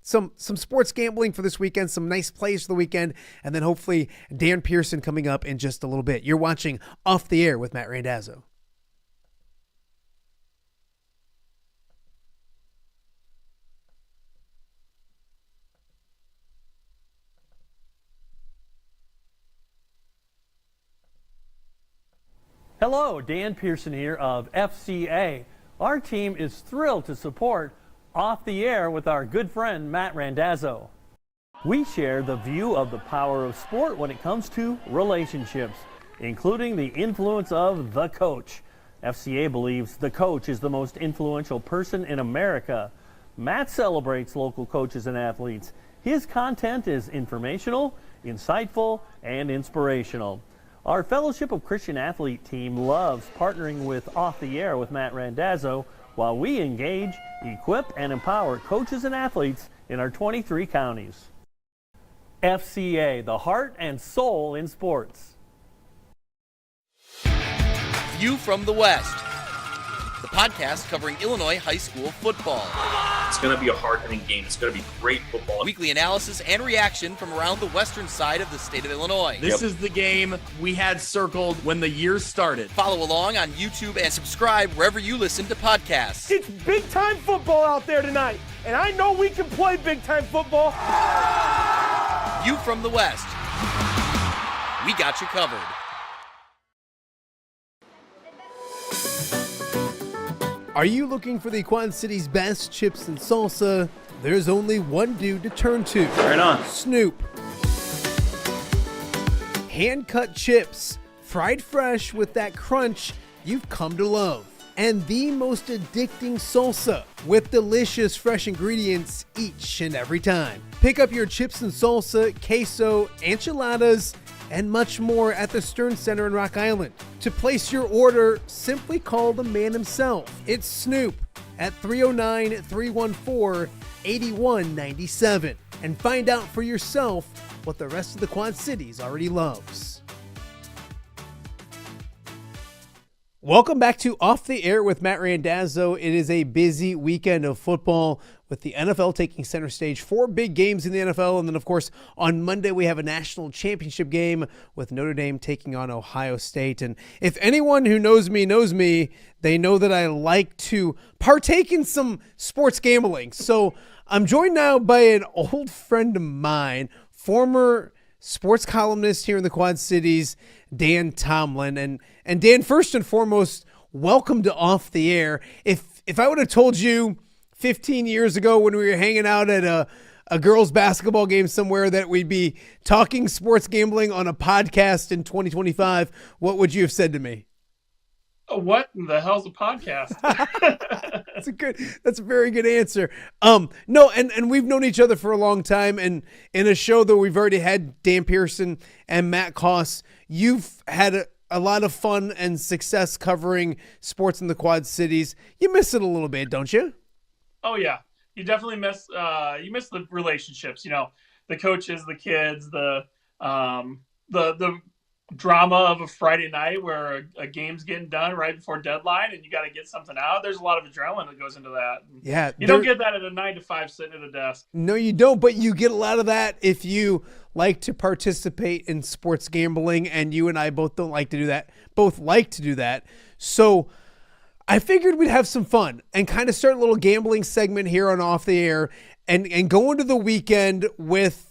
some sports gambling for this weekend, some nice plays for the weekend, and then hopefully Dan Pearson coming up in just a little bit. You're watching Off the Air with Matt Randazzo. Hello, Dan Pearson here of FCA. Our team is thrilled to support Off the Air with our good friend Matt Randazzo. We share the view of the power of sport when it comes to relationships, including the influence of the coach. FCA believes the coach is the most influential person in America. Matt celebrates local coaches and athletes. His content is informational, insightful, and inspirational. Our Fellowship of Christian Athlete team loves partnering with Off the Air with Matt Randazzo while we engage, equip, and empower coaches and athletes in our 23 counties. FCA, the heart and soul in sports. View from the West, the podcast covering Illinois high school football. It's going to be a hard-hitting game. It's going to be great football. Weekly analysis and reaction from around the western side of the state of Illinois. This is the game we had circled when the year started. Follow along on YouTube and subscribe wherever you listen to podcasts. It's big-time football out there tonight, and I know we can play big-time football. View from the West. We got you covered. Are you looking for the Quad City's best chips and salsa? There's only one dude to turn to. Right on. Snoop. Hand-cut chips, fried fresh with that crunch you've come to love. And the most addicting salsa with delicious fresh ingredients each and every time. Pick up your chips and salsa, queso, enchiladas, and much more at the Stern Center in Rock Island. To place your order, simply call the man himself. It's Snoop at 309-314-8197 and find out for yourself what the rest of the Quad Cities already loves. Welcome back to Off the Air with Matt Randazzo. It is a busy weekend of football with the NFL taking center stage. 4 big games in the NFL. And then, of course, on Monday, we have a national championship game with Notre Dame taking on Ohio State. And if anyone who knows me, they know that I like to partake in some sports gambling. So I'm joined now by an old friend of mine, former sports columnist here in the Quad Cities, Dan Tomlin. And Dan, first and foremost, welcome to Off the Air. If I would have told you 15 years ago when we were hanging out at a girls' basketball game somewhere that we'd be talking sports gambling on a podcast in 2025, what would you have said to me? What in the hell's a podcast? That's a very good answer. No, and we've known each other for a long time, and in a show that we've already had Dan Pearson and Matt Coss, you've had a lot of fun and success covering sports in the Quad Cities. You miss it a little bit, don't you? Oh yeah, you definitely miss the relationships. You know, the coaches, the kids, the drama of a Friday night where a game's getting done right before deadline and you got to get something out. There's a lot of adrenaline that goes into that. Yeah. You don't get that at a 9-to-5 sitting at a desk. No, you don't, but you get a lot of that if you like to participate in sports gambling, and you and I both like to do that. So I figured we'd have some fun and kind of start a little gambling segment here on Off the Air and go into the weekend with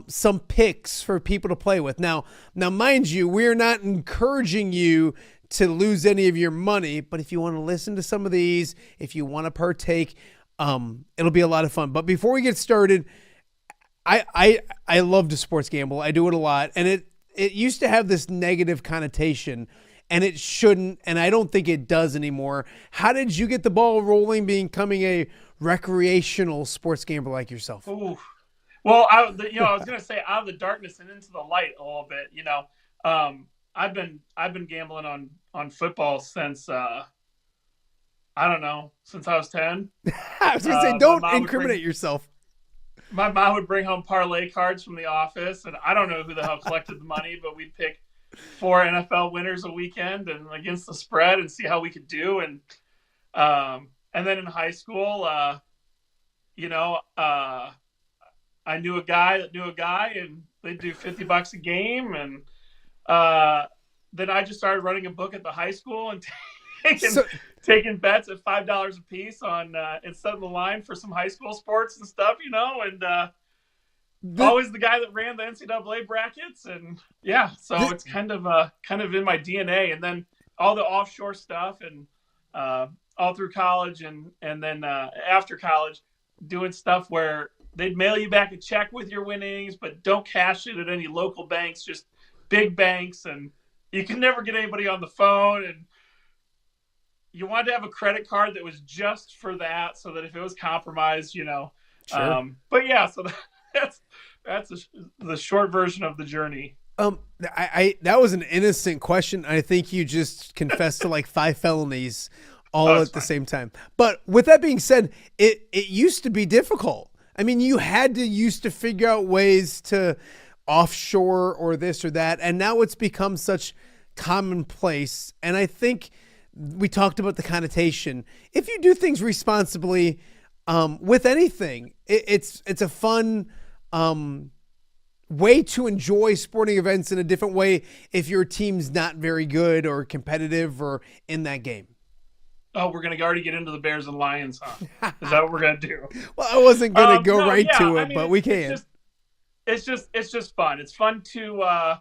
some picks for people to play with. Now, mind you, we're not encouraging you to lose any of your money, but if you want to listen to some of these, if you want to partake, it'll be a lot of fun. But before we get started, I love to sports gamble. I do it a lot, and it used to have this negative connotation, and it shouldn't, and I don't think it does anymore. How did you get the ball rolling becoming a recreational sports gambler like yourself? Ooh. Well, I was going to say out of the darkness and into the light a little bit. You know, I've been gambling on football since I don't know, since I was 10. I was going to say, don't incriminate yourself. My mom would bring home parlay cards from the office, and I don't know who the hell collected the money, but we'd pick 4 NFL winners a weekend and against the spread and see how we could do. And then in high school, I knew a guy that knew a guy, and they'd do $50 a game. And then I just started running a book at the high school and taking bets at $5 a piece on and setting the line for some high school sports and stuff, and always the guy that ran the NCAA brackets. And yeah, so it's kind of in my DNA. And then all the offshore stuff, and all through college, and then after college, doing stuff where they'd mail you back a check with your winnings, but don't cash it at any local banks, just big banks. And you can never get anybody on the phone. And you wanted to have a credit card that was just for that, so that if it was compromised, Sure. But yeah, so that's the short version of the journey. That was an innocent question. I think you just confessed to like 5 felonies all at the same time. But with that being said, it used to be difficult. I mean, you used to figure out ways to offshore or this or that, and now it's become such commonplace. And I think we talked about the connotation. If you do things responsibly, with anything, it's a fun way to enjoy sporting events in a different way if your team's not very good or competitive or in that game. Oh, we're going to already get into the Bears and Lions, huh? Is that what we're going to do? Well, I wasn't going to go to it, but we can. It's just fun. It's fun to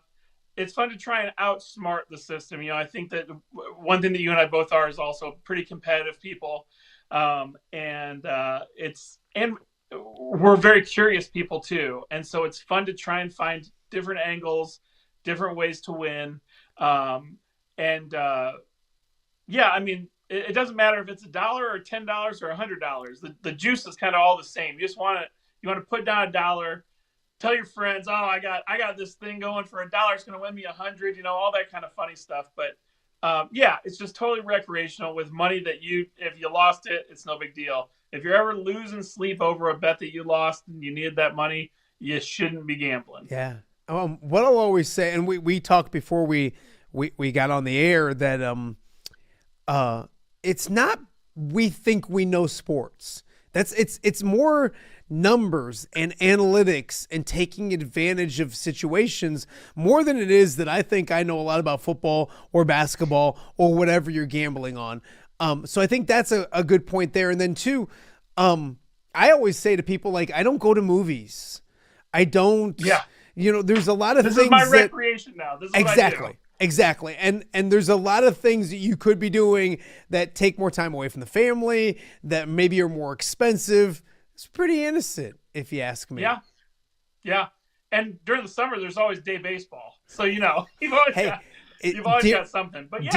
try and outsmart the system. I think that one thing that you and I both are is also pretty competitive people. And we're very curious people too. And so it's fun to try and find different angles, different ways to win. It doesn't matter if it's $1 or $10 or $100. The juice is kind of all the same. You want to put down $1 tell your friends, oh, I got this thing going for $1. It's going to win me 100, all that kind of funny stuff. But yeah, it's just totally recreational with money that if you lost it, it's no big deal. If you're ever losing sleep over a bet that you lost and you needed that money, you shouldn't be gambling. Yeah. What I'll always say, and we talked before we got on the air, that it's not we think we know sports. It's more numbers and analytics and taking advantage of situations more than it is that I think I know a lot about football or basketball or whatever you're gambling on. So I think that's a good point there. And then two, I always say to people, like, I don't go to movies. I don't. Yeah. There's a lot of things. This is my recreation now. This is exactly. What I do. Exactly. And there's a lot of things that you could be doing that take more time away from the family, that maybe are more expensive. It's pretty innocent, if you ask me. Yeah. Yeah. And during the summer, there's always day baseball. So, you've always got something. But yeah,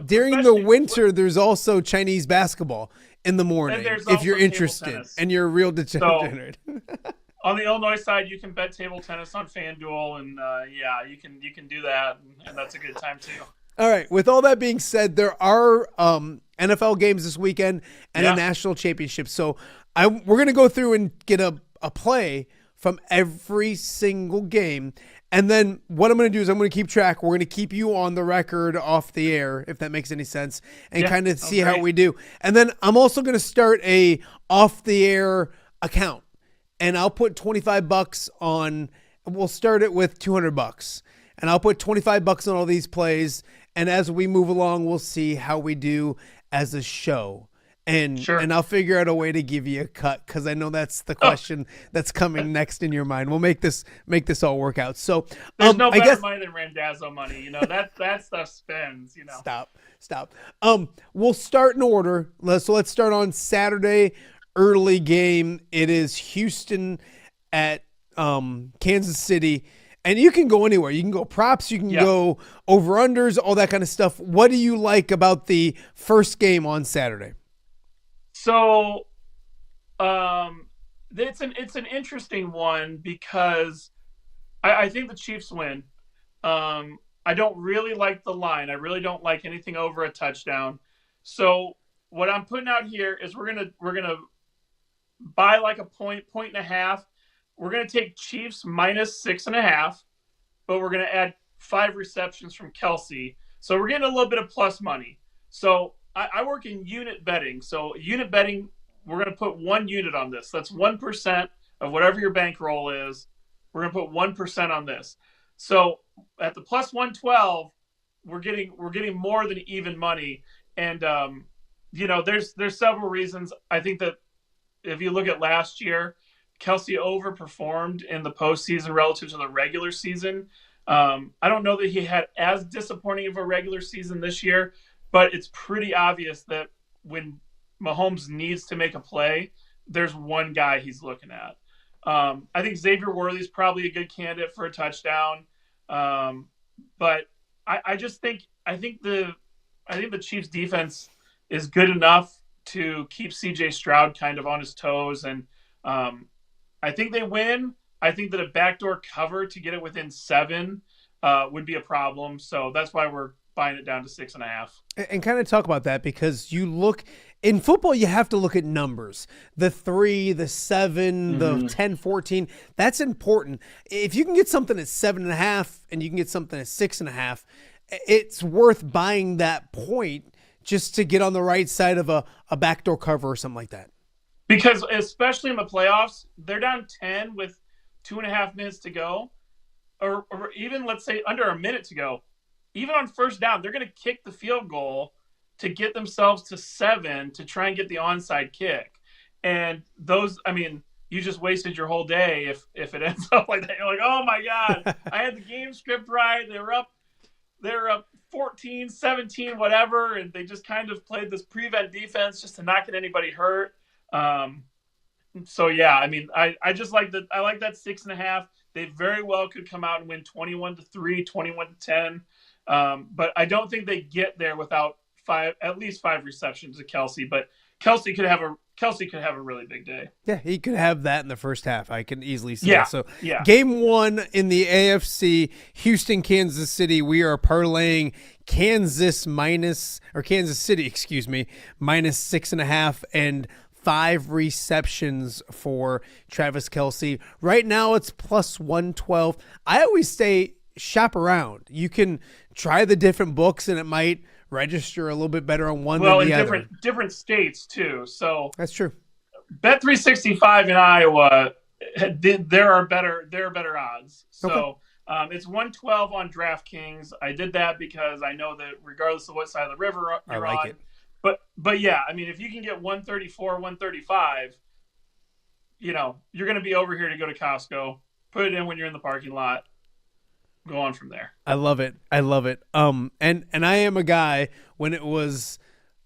during the winter, there's also Chinese basketball in the morning if you're interested and you're a real degenerate. On the Illinois side, you can bet table tennis on FanDuel, and you can do that, and that's a good time too. All right. With all that being said, there are NFL games this weekend and a national championship. So we're going to go through and get a play from every single game. And then what I'm going to do is I'm going to keep track. We're going to keep you on the record off the air, if that makes any sense, and kind of see how we do. And then I'm also going to start a off the air account. And I'll put $25 on. We'll start it with $200, and I'll put $25 on all these plays. And as we move along, we'll see how we do as a show. And I'll figure out a way to give you a cut, because I know that's the question that's coming next in your mind. We'll make this all work out. So there's no better money than Randazzo money. That stuff spends. Stop. We'll start in order. So let's start on Saturday. Early game. It is Houston at Kansas City, and you can go anywhere. You can go props, you can go over unders, all that kind of stuff. What do you like about the first game on Saturday? So it's an interesting one, because I think the Chiefs win. I don't really like the line. I really don't like anything over a touchdown. So what I'm putting out here is we're gonna by like a point and a half. We're going to take Chiefs minus 6.5, but we're going to add 5 receptions from Kelsey. So we're getting a little bit of plus money. So I work in unit betting. So unit betting, we're going to put 1 unit on this. That's 1% of whatever your bankroll is. We're going to put 1% on this. So at the plus 112, we're getting more than even money. And there's several reasons. I think that if you look at last year, Kelsey overperformed in the postseason relative to the regular season. I don't know that he had as disappointing of a regular season this year, but it's pretty obvious that when Mahomes needs to make a play, there's one guy he's looking at. I think Xavier Worthy's probably a good candidate for a touchdown, but I think the Chiefs defense is good enough to keep CJ Stroud kind of on his toes. And I think they win. I think that a backdoor cover to get it within 7 would be a problem. So that's why we're buying it down to 6.5. And kind of talk about that, because you look in football, you have to look at numbers, the 3, the 7, the 10, 14. That's important. If you can get something at 7.5 and you can get something at 6.5, it's worth buying that point just to get on the right side of a backdoor cover or something like that. Because especially in the playoffs, they're down 10 with 2.5 minutes to go, or even, let's say, under a minute to go. Even on first down, they're going to kick the field goal to get themselves to 7 to try and get the onside kick. And those, you just wasted your whole day if it ends up like that. You're like, oh my God, I had the game script right. They're up 14, 17, whatever, and they just kind of played this prevent defense just to not get anybody hurt. So yeah, I just like that. I like that 6.5. They very well could come out and win 21-3, 21-10. But I don't think they get there without at least 5 receptions to Kelsey. But Kelsey could have Kelsey could have a really big day. Yeah, he could have that in the first half. I can easily see Yeah, that. So, yeah. Game 1 in the AFC, Houston, Kansas City. We are parlaying Kansas City, excuse me, -6.5 and 5 receptions for Travis Kelce. Right now, it's +112. I always say shop around. You can try the different books, and it might register a little bit better on one than the other. Different states too. So that's true. Bet365 in Iowa, there are better odds. So it's 112 on DraftKings. I did that because I know that regardless of what side of the river you're on, it. But yeah, I mean, if you can get 134, 135, you're going to be over here to go to Costco. Put it in when you're in the parking lot. Go on from there. I love it. And I am a guy, when it was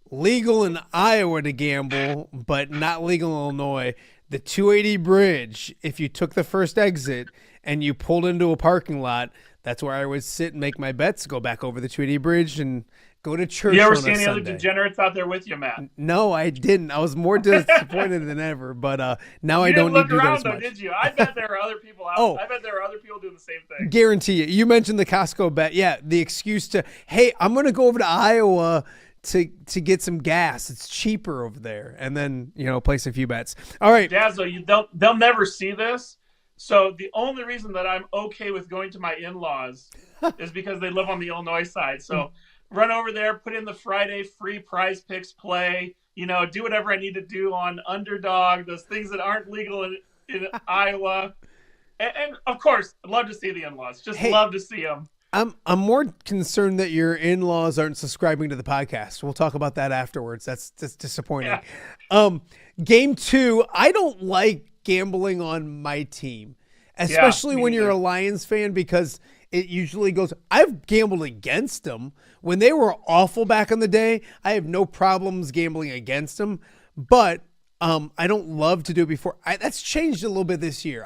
legal in Iowa to gamble, but not legal in Illinois, the 280 bridge, if you took the first exit and you pulled into a parking lot, that's where I would sit and make my bets, go back over the 280 bridge and go to church. You ever on see a any Sunday. other degenerates out there with you, Matt? No, I didn't. I was more disappointed than ever, but now I don't You didn't need look to do that around as though, much. did you? I bet there are other people out. Oh. I bet there are other people doing the same thing. Guarantee it. You mentioned the Costco bet. Yeah, the excuse to, hey, I'm going to go over to Iowa to get some gas. It's cheaper over there. And then, place a few bets. All right. Dazzo, they'll never see this. So the only reason that I'm okay with going to my in-laws is because they live on the Illinois side. So run over there, put in the Friday free Prize Picks play, do whatever I need to do on Underdog, those things that aren't legal in Iowa. And of course, I'd love to see the in-laws. Love to see them. I'm more concerned that your in-laws aren't subscribing to the podcast. We'll talk about that afterwards. That's disappointing. Yeah. Game 2, I don't like gambling on my team, especially when you're a Lions fan, because it usually goes, I've gambled against them when they were awful back in the day. I have no problems gambling against them, but I don't love to do it before. That's changed a little bit this year.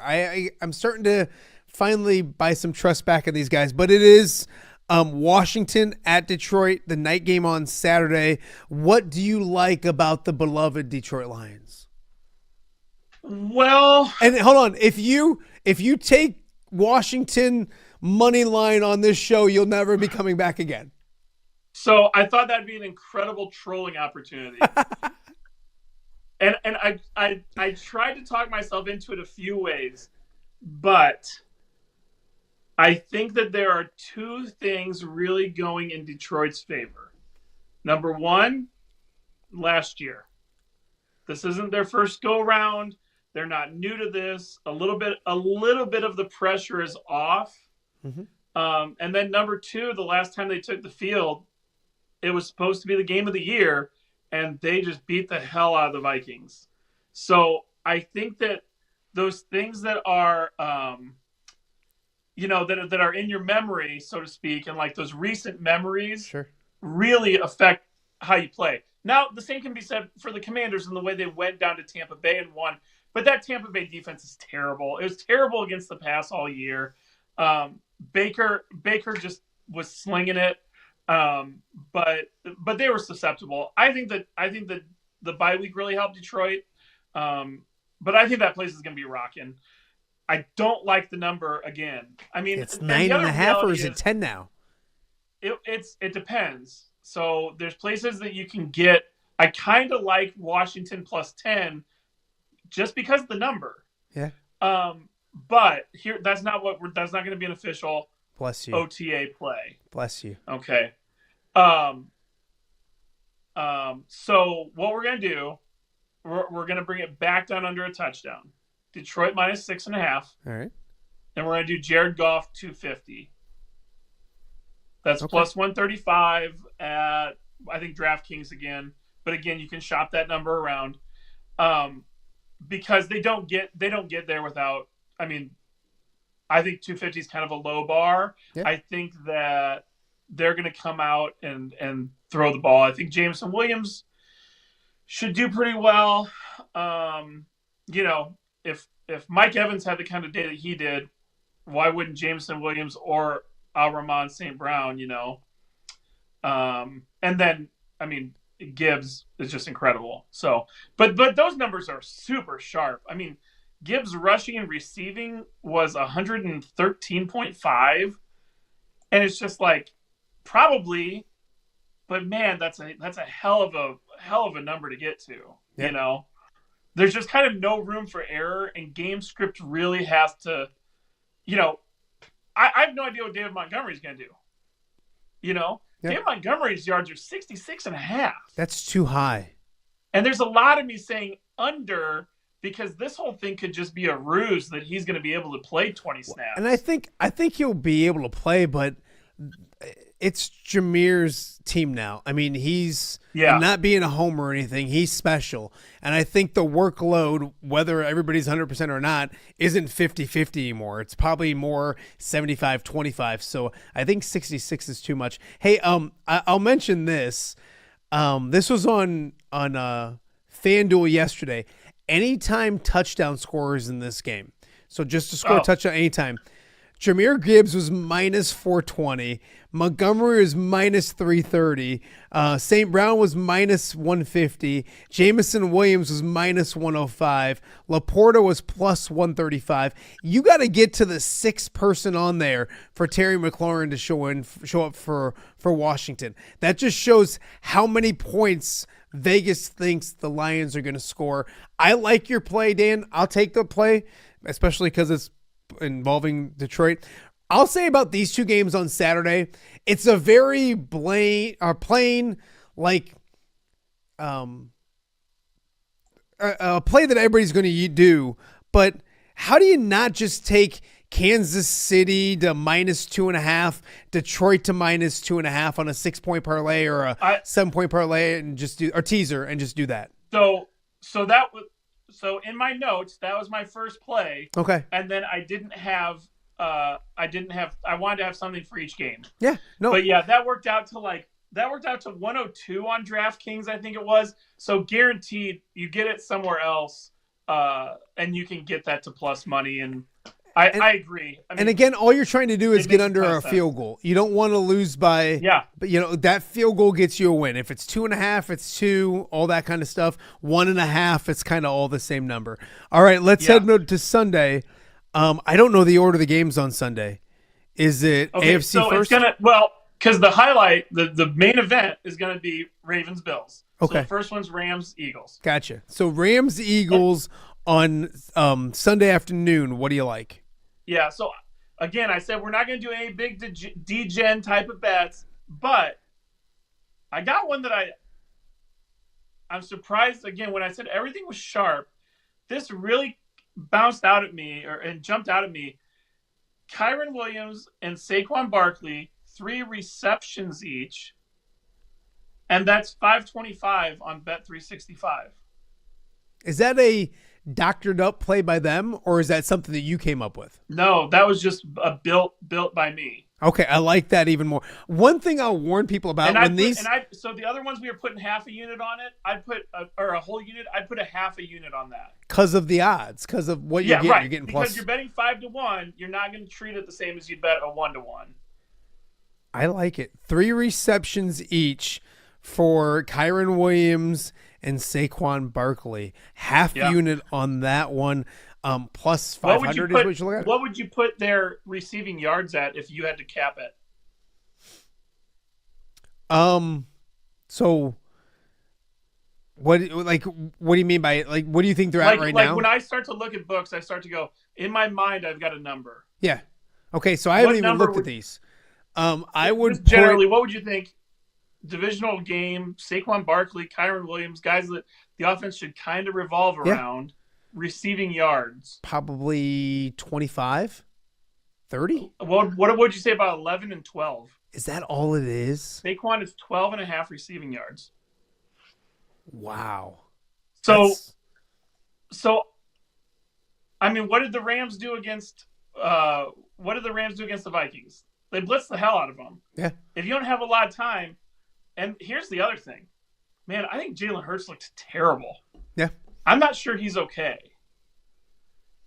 I'm starting to finally buy some trust back in these guys, but it is Washington at Detroit, the night game on Saturday. What do you like about the beloved Detroit Lions? Well, and hold on, if you take Washington money line on this show, you'll never be coming back again. So I thought that'd be an incredible trolling opportunity. and I tried to talk myself into it a few ways, but I think that there are two things really going in Detroit's favor. Number one, last year. This isn't their first go round. They're not new to this. A little bit of the pressure is off. Mm-hmm. And then number two, the last time they took the field, it was supposed to be the game of the year, and they just beat the hell out of the Vikings. So I think that those things that are, that are in your memory, so to speak, and like those recent memories, really affect how you play. Now, the same can be said for the Commanders and the way they went down to Tampa Bay and won. But that Tampa Bay defense is terrible. It was terrible against the pass all year. Baker just was slinging it, but they were susceptible. I think that the bye week really helped Detroit, but I think that place is going to be rocking. I don't like the number again. I mean, it's 9.5, or is it 10 now? It depends. So there's places that you can get. I kind of like Washington +10. Just because of the number. Yeah. But here, that's not going to be an official Bless you. OTA play. Bless you. Okay. So what we're going to do, we're going to bring it back down under a touchdown. Detroit -6.5. All right. And we're going to do Jared Goff 250. That's +135 at, I think, DraftKings again. But again, you can shop that number around. Because they don't get there without, I mean, I think 250 is kind of a low bar. Yeah. I think that they're going to come out and throw the ball. I think Jameson Williams should do pretty well. If Mike Evans had the kind of day that he did, why wouldn't Jameson Williams or Ramon St. Brown, And then, I mean, Gibbs is just incredible. So, but those numbers are super sharp. I mean, Gibbs rushing and receiving was 113.5, and it's just like probably, but man, that's a hell of a number to get to. Yeah. You know, there's just kind of no room for error, and game script really has to, you know, I have no idea what David Montgomery's going to do. You know, David Montgomery's yards are 66.5. That's too high. And there's a lot of me saying under, because this whole thing could just be a ruse that he's going to be able to play 20 snaps. And I think he'll be able to play, but it's Jameer's team now. I mean, he's not being a homer or anything. He's special. And I think the workload, whether everybody's 100% or not, isn't 50-50 anymore. It's probably more 75-25. So I think 66 is too much. Hey, I'll mention this. This was on FanDuel yesterday. Anytime touchdown scorers in this game. So just to score a touchdown anytime. Jahmyr Gibbs was minus 420. Montgomery was minus 330. St. Brown was minus 150. Jamison Williams was minus 105. Laporta was plus 135. You got to get to the sixth person on there for Terry McLaurin to show up for Washington. That just shows how many points Vegas thinks the Lions are going to score. I like your play, Dan. I'll take the play, especially because it's involving Detroit. I'll say about these two games on Saturday, it's a very plain like a play that everybody's going to do. But how do you not just take Kansas City to minus 2.5, Detroit to minus 2.5 on a 6-point parlay or a 7-point parlay and just do or teaser and just do that? So in my notes, that was my first play. Okay. And then I wanted to have something for each game. Yeah. No. But yeah, that worked out to 102 on DraftKings, I think it was. So guaranteed you get it somewhere else, and you can get that to plus money. And I agree. I mean, and again, all you're trying to do is get under a field goal. You don't want to lose by, but that field goal gets you a win. If it's 2.5, it's 2, all that kind of stuff. 1.5, it's kind of all the same number. All right, let's head to Sunday. I don't know the order of the games on Sunday. Is it AFC first? Because the highlight, the main event is going to be Ravens Bills. Okay. So the first one's Rams Eagles. Gotcha. So Rams Eagles on Sunday afternoon. What do you like? Yeah, so again, I said we're not going to do any big degen type of bets, but I got one that I'm surprised. Again, when I said everything was sharp, this really bounced out at me and jumped out at me. Kyren Williams and Saquon Barkley, 3 receptions each, and that's $525 on Bet365. Is that a doctored up play by them, or is that something that you came up with? No, that was just built by me. Okay, I like that even more. One thing I'll warn people about so the other ones we were putting half a unit on it. I'd put a whole unit. I'd put a half a unit on that because of the odds, because of what you're getting. Right. You're getting because you're betting 5-1. You're not going to treat it the same as you'd bet a 1-1. I like it. 3 receptions each for Kyren Williams and Saquon Barkley. Half unit on that one. Plus 500 is what you look at. What would you put their receiving yards at if you had to cap it? So what do you mean by what do you think they're at right now? Like when I start to look at books, I start to go, in my mind, I've got a number. Yeah. Okay, so I haven't even looked at these. I would generally, what would you think? Divisional game, Saquon Barkley, Kyren Williams, guys that the offense should kind of revolve around. Receiving yards. Probably 25, 30. What would you say about 11 and 12? Is that all it is? Saquon is 12.5 receiving yards. Wow. So, I mean, what did the Rams do against the Vikings? They blitzed the hell out of them. Yeah. If you don't have a lot of time, and here's the other thing, man, I think Jalen Hurts looked terrible. Yeah. I'm not sure he's okay.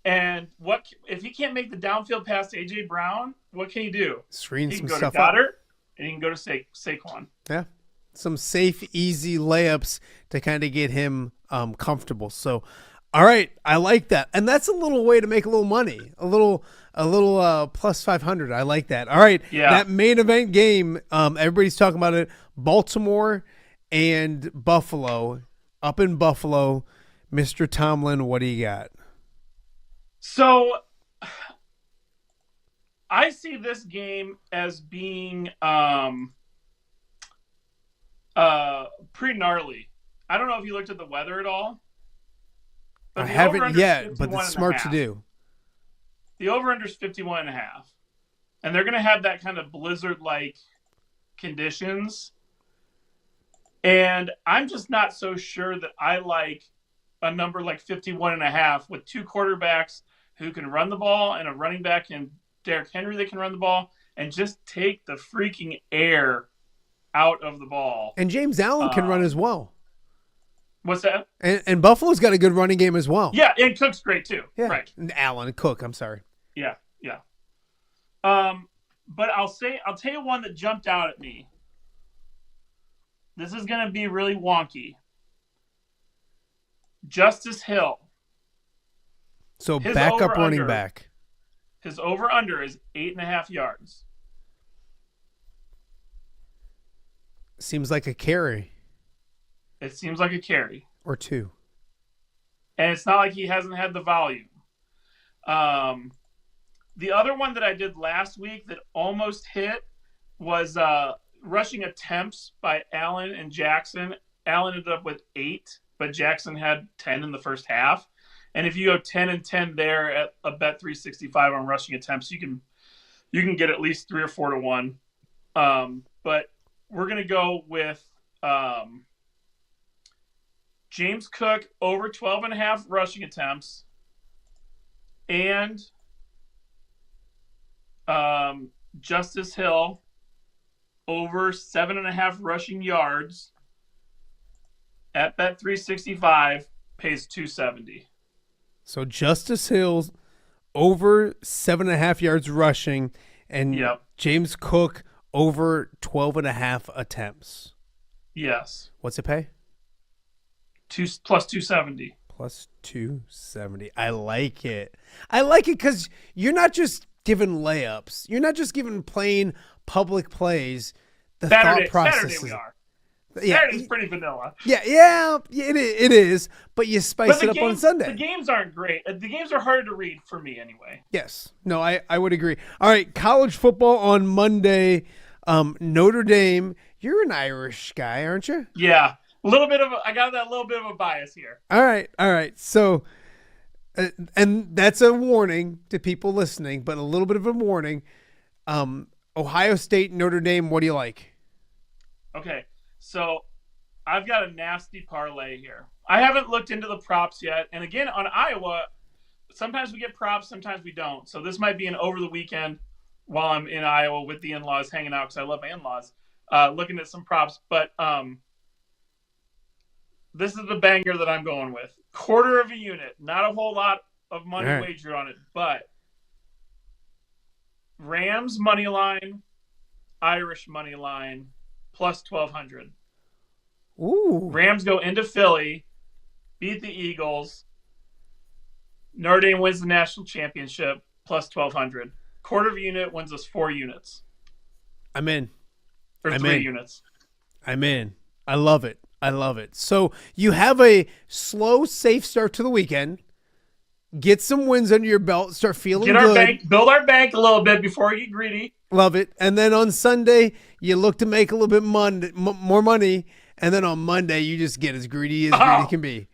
And what if he can't make the downfield pass to A.J. Brown? What can he do? Screen he some can go stuff to Goddard, and he can go to Saquon. Yeah. some safe, easy layups to kind of get him comfortable. So, all right, I like that, and that's a little way to make a little money, a little plus 500. I like that. All right, that main event game, everybody's talking about it. Baltimore and Buffalo, up in Buffalo. Mr. Tomlin, what do you got? So I see this game as being pretty gnarly. I don't know if you looked at the weather at all. I haven't yet, but it's smart to do. The over-under is 51.5. And they're going to have that kind of blizzard-like conditions. And I'm just not so sure that I like a number like 51.5 with two quarterbacks who can run the ball and a running back and Derrick Henry that can run the ball and just take the freaking air out of the ball. And James Allen can run as well. What's that? And Buffalo's got a good running game as well. Yeah, and Cook's great too. Yeah. Right. And Allen and Cook, I'm sorry. Yeah. But I'll tell you one that jumped out at me. This is going to be really wonky. Justice Hill. So backup running back. His over-under is 8.5 yards. Seems like a carry. It seems like a carry. Or two. And it's not like he hasn't had the volume. The other one that I did last week that almost hit was rushing attempts by Allen and Jackson. Allen ended up with 8, but Jackson had 10 in the first half. And if you go 10 and 10 there at a bet 365 on rushing attempts, you can get at least 3 or 4 to 1. But we're going to go with James Cook over 12.5 rushing attempts and Justice Hill over 7.5 rushing yards at bet 365 pays 270. So Justice Hill's over 7.5 yards rushing, and James Cook over 12.5 attempts. Yes. What's it pay? Plus 270. Plus 270. I like it. I like it because you're not just giving layups. You're not just giving plain public plays. The thought process. Saturday we are. Saturday's pretty vanilla. Yeah, it is. But you spice it up on Sunday. The games aren't great. The games are hard to read for me anyway. Yes. No, I would agree. All right, college football on Monday. Notre Dame. You're an Irish guy, aren't you? Yeah. I got that little bit of a bias here. All right. So, and that's a warning to people listening, but a little bit of a warning. Ohio State, Notre Dame, what do you like? Okay. So I've got a nasty parlay here. I haven't looked into the props yet. And again, on Iowa, sometimes we get props, sometimes we don't. So this might be an over the weekend while I'm in Iowa with the in-laws hanging out because I love my in-laws, looking at some props. But this is the banger that I'm going with. Quarter of a unit. Not a whole lot of money wagered on it, but Rams money line, Irish money line, plus 1,200. Ooh. Rams go into Philly, beat the Eagles. Notre Dame wins the national championship, plus 1,200. Quarter of a unit wins us 4 units. I'm in. Or 3 units. I'm in. I love it. So you have a slow, safe start to the weekend. Get some wins under your belt. Start feeling good. Build our bank a little bit before we get greedy. Love it. And then on Sunday, you look to make a little bit more money. And then on Monday, you just get as greedy as greedy can be.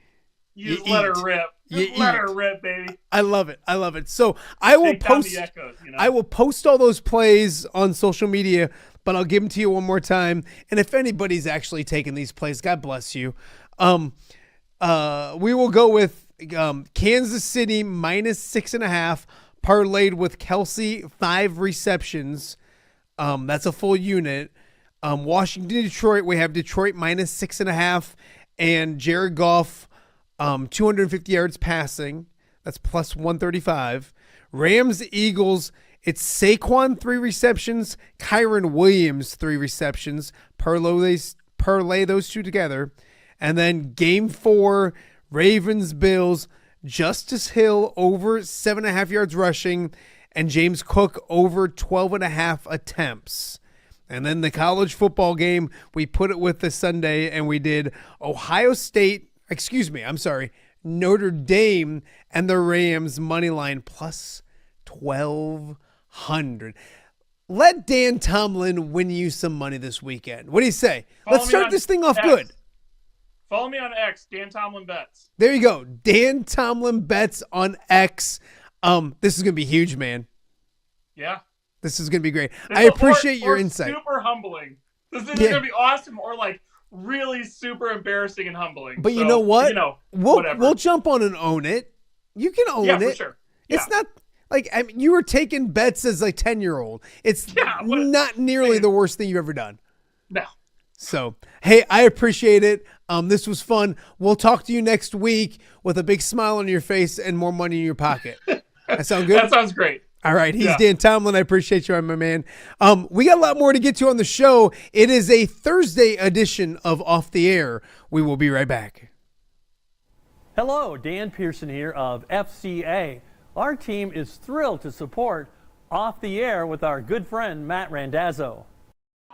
You just let her rip. Let her rip, baby. I love it. So I will post. The echoes, I will post all those plays on social media, but I'll give them to you one more time. And if anybody's actually taking these plays, God bless you. We will go with Kansas City minus 6.5, parlayed with Kelsey 5 receptions. That's a full unit. Washington, Detroit, we have Detroit minus 6.5, and Jared Goff 250 yards passing. That's plus 135. Rams, Eagles, it's Saquon 3 receptions, Kyron Williams 3 receptions, parlays parlay those two together. And then game 4, Ravens, Bills, Justice Hill over 7.5 yards rushing, and James Cook over 12.5 attempts. And then the college football game, we put it with the Sunday, and we did Notre Dame and the Rams money line plus 1,200. Let Dan Tomlin win you some money this weekend. What do you say? Let's start this thing off good. Follow me on X, Dan Tomlin Bets. There you go. Dan Tomlin Bets on X. This is going to be huge, man. Yeah. This is going to be great. I appreciate your insight. Super humbling. This is going to be awesome or like really super embarrassing and humbling. But you know what? Whatever. We'll jump on and own it. You can own it. Yeah, for sure. Yeah. It's not like you were taking bets as a 10-year-old. It's not nearly the worst thing you've ever done. No. So, hey, I appreciate it. This was fun. We'll talk to you next week with a big smile on your face and more money in your pocket. That sound good? That sounds great. All right. He's Dan Tomlin. I appreciate you, my man. We got a lot more to get to on the show. It is a Thursday edition of Off the Air. We will be right back. Hello, Dan Pearson here of FCA. Our team is thrilled to support Off the Air with our good friend Matt Randazzo.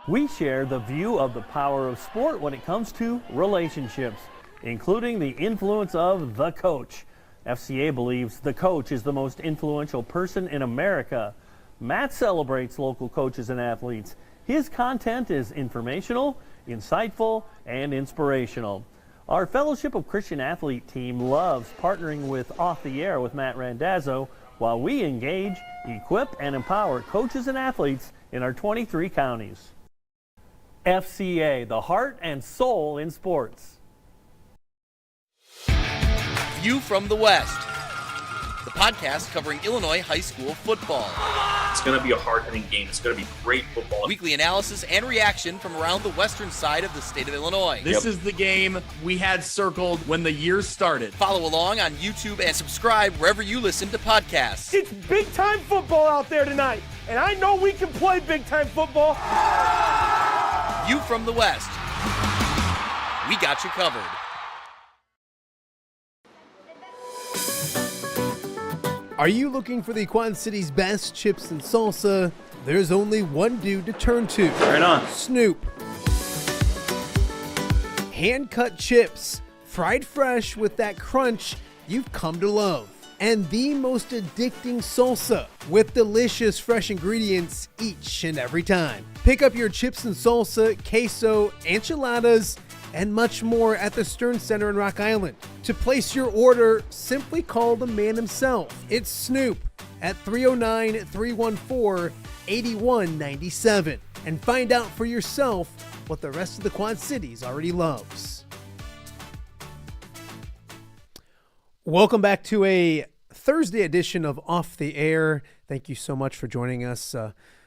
We share the view of the power of sport when it comes to relationships, including the influence of the coach. FCA believes the coach is the most influential person in America. Matt celebrates local coaches and athletes. His content is informational, insightful, and inspirational. Our Fellowship of Christian Athlete team loves partnering with Off the Air with Matt Randazzo while we engage, equip, and empower coaches and athletes in our 23 counties. FCA, the heart and soul in sports. View from the West, the podcast covering Illinois high school football. It's going to be a hard-hitting game. It's going to be great football. Weekly analysis and reaction from around the western side of the state of Illinois. This is the game we had circled when the year started. Follow along on YouTube and subscribe wherever you listen to podcasts. It's big-time football out there tonight, and I know we can play big-time football. View from the West. We got you covered. Are you looking for the Quad City's best chips and salsa? There's only one dude to turn to. Right on. Snoop. Hand-cut chips, fried fresh with that crunch you've come to love. And the most addicting salsa with delicious fresh ingredients each and every time. Pick up your chips and salsa, queso, enchiladas, and much more at the Stern Center in Rock Island. To place your order, simply call the man himself. It's Snoop at 309-314-8197 and find out for yourself what the rest of the Quad Cities already loves. Welcome back to a Thursday edition of Off the Air. Thank you so much for joining us.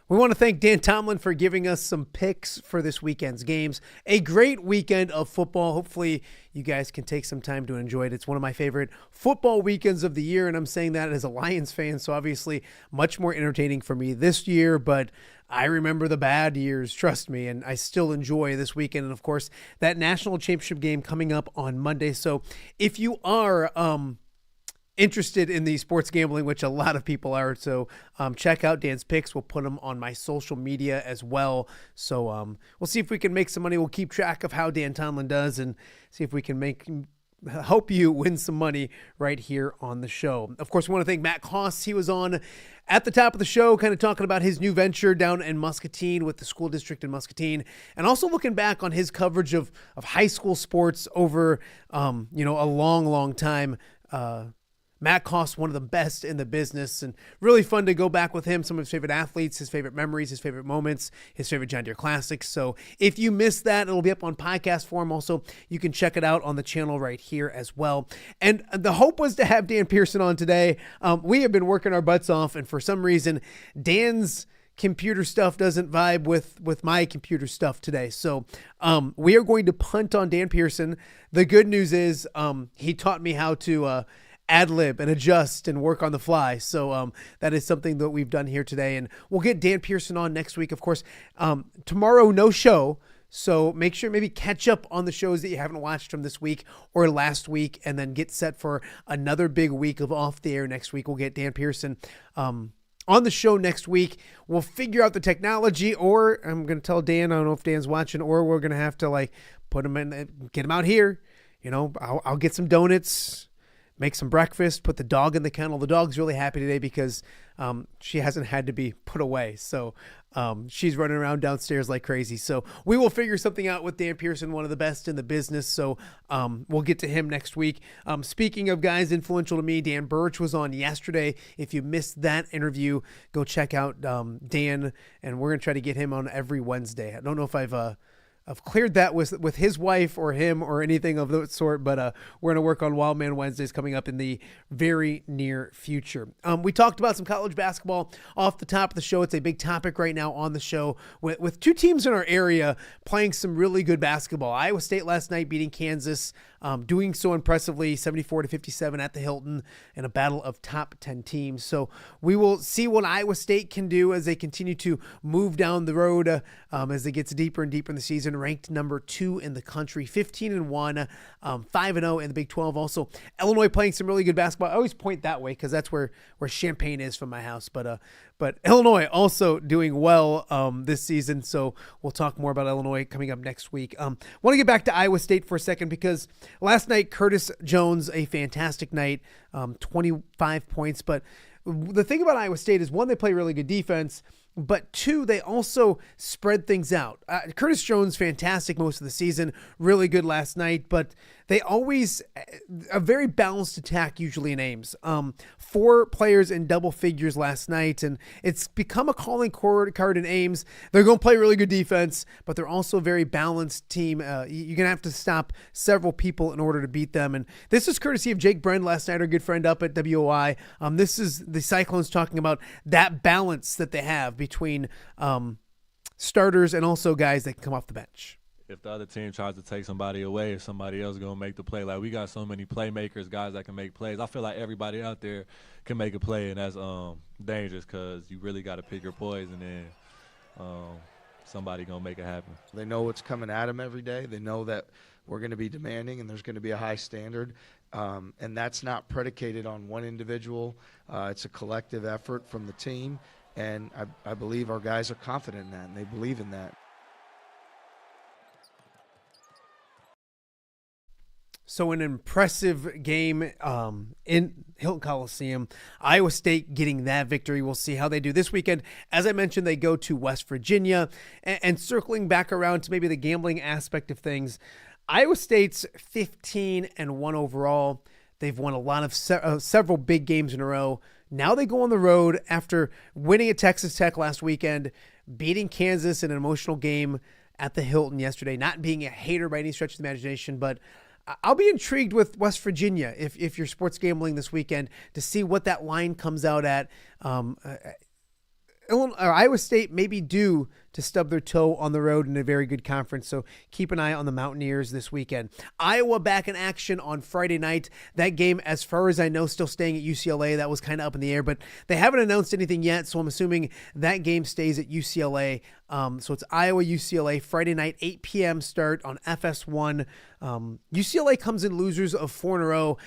We want to thank Dan Tomlin for giving us some picks for this weekend's games. A great weekend of football. Hopefully you guys can take some time to enjoy it. It's one of my favorite football weekends of the year, and I'm saying that as a Lions fan, so obviously much more entertaining for me this year, but I remember the bad years, trust me, and I still enjoy this weekend. And, of course, that national championship game coming up on Monday. So if you are interested in the sports gambling, which a lot of people are, so check out Dan's picks. We'll put them on my social media as well. So we'll see if we can make some money. We'll keep track of how Dan Tomlin does and see if we can help you win some money right here on the show. Of course, we want to thank Matt Coss. He was on at the top of the show, kind of talking about his new venture down in Muscatine with the school district in Muscatine, and also looking back on his coverage of high school sports over a long time. Matt Coss, one of the best in the business, and really fun to go back with him, some of his favorite athletes, his favorite memories, his favorite moments, his favorite John Deere Classics. So if you missed that, it'll be up on podcast form. Also, you can check it out on the channel right here as well. And the hope was to have Dan Pearson on today. We have been working our butts off, and for some reason, Dan's computer stuff doesn't vibe with my computer stuff today. So we are going to punt on Dan Pearson. The good news is he taught me how to ad-lib and adjust and work on the fly. So that is something that we've done here today. And we'll get Dan Pearson on next week. Of course, tomorrow, no show. So make sure maybe catch up on the shows that you haven't watched from this week or last week, and then get set for another big week of Off the Air next week. We'll get Dan Pearson on the show next week. We'll figure out the technology, or I'm going to tell Dan, I don't know if Dan's watching, or we're going to have to put him in, get him out here. I'll get some donuts, make some breakfast, put the dog in the kennel. The dog's really happy today because she hasn't had to be put away. So she's running around downstairs like crazy. So we will figure something out with Dan Pearson, one of the best in the business. So we'll get to him next week. Speaking of guys influential to me, Dan Birch was on yesterday. If you missed that interview, go check out Dan, and we're going to try to get him on every Wednesday. I don't know if I've cleared that with his wife or him or anything of that sort, but we're going to work on Wild Man Wednesdays coming up in the very near future. We talked about some college basketball off the top of the show. It's a big topic right now on the show with two teams in our area playing some really good basketball. Iowa State last night beating Kansas, doing so impressively, 74-57 at the Hilton in a battle of top 10 teams. So we will see what Iowa State can do as they continue to move down the road as it gets deeper and deeper in the season. Ranked number 2 in the country, 15-1, 5-0 in the Big 12. Also, Illinois playing some really good basketball. I always point that way because that's where Champaign is from my house. But Illinois also doing well this season. So we'll talk more about Illinois coming up next week. Want to get back to Iowa State for a second because last night, Curtis Jones, a fantastic night, 25 points. But the thing about Iowa State is, one, they play really good defense, but two, they also spread things out. Curtis Jones, fantastic most of the season, really good last night, but they always, a very balanced attack usually in Ames. 4 players in double figures last night, and it's become a calling card in Ames. They're going to play really good defense, but they're also a very balanced team. You're going to have to stop several people in order to beat them, and this is courtesy of Jake Brend last night, our good friend up at WOI. This is the Cyclones talking about that balance that they have between starters and also guys that can come off the bench. If the other team tries to take somebody away, if somebody else is going to make the play, like we got so many playmakers, guys that can make plays. I feel like everybody out there can make a play, and that's dangerous because you really got to pick your poison, and somebody going to make it happen. They know what's coming at them every day. They know that we're going to be demanding and there's going to be a high standard, and that's not predicated on one individual. It's a collective effort from the team, and I believe our guys are confident in that, and they believe in that. So an impressive game in Hilton Coliseum. Iowa State getting that victory. We'll see how they do this weekend. As I mentioned, they go to West Virginia. And circling back around to maybe the gambling aspect of things, Iowa State's 15-1 overall. They've won a lot of several big games in a row. Now they go on the road after winning at Texas Tech last weekend, beating Kansas in an emotional game at the Hilton yesterday. Not being a hater by any stretch of the imagination, but I'll be intrigued with West Virginia if you're sports gambling this weekend to see what that line comes out at. Iowa State may be due to stub their toe on the road in a very good conference, so keep an eye on the Mountaineers this weekend. Iowa back in action on Friday night. That game, as far as I know, still staying at UCLA. That was kind of up in the air, but they haven't announced anything yet, so I'm assuming that game stays at UCLA. So it's Iowa-UCLA, Friday night, 8 p.m. start on FS1. UCLA comes in losers of 4 in a row.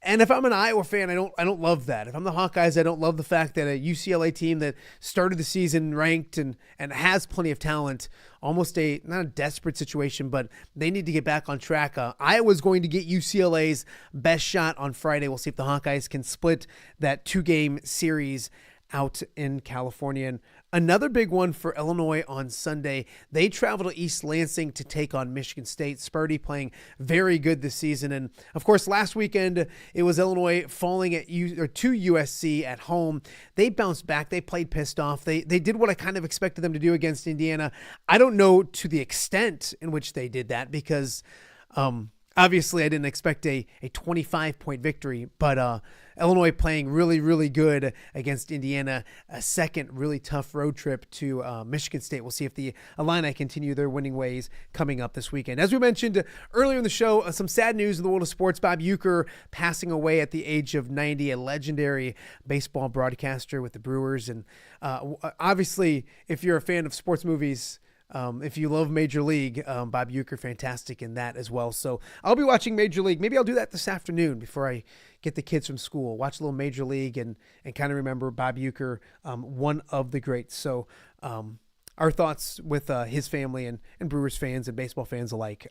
And if I'm an Iowa fan, I don't love that. If I'm the Hawkeyes, I don't love the fact that a UCLA team that started the season ranked and has plenty of talent, almost not a desperate situation, but they need to get back on track. Iowa's going to get UCLA's best shot on Friday. We'll see if the Hawkeyes can split that 2-game series out in California. And another big one for Illinois on Sunday. They travel to East Lansing to take on Michigan State. Sparty playing very good this season. And of course, last weekend, it was Illinois falling to USC at home. They bounced back. They played pissed off. They did what I kind of expected them to do against Indiana. I don't know to the extent in which they did that because obviously I didn't expect a 25-point victory, but Illinois playing really, really good against Indiana. A second really tough road trip to Michigan State. We'll see if the Illini continue their winning ways coming up this weekend. As we mentioned earlier in the show, some sad news in the world of sports. Bob Uecker passing away at the age of 90, a legendary baseball broadcaster with the Brewers. And obviously, if you're a fan of sports movies, If you love Major League, Bob Uecker, fantastic in that as well. So I'll be watching Major League. Maybe I'll do that this afternoon before I get the kids from school. Watch a little Major League and kind of remember Bob Uecker, one of the greats. So our thoughts with his family and Brewers fans and baseball fans alike.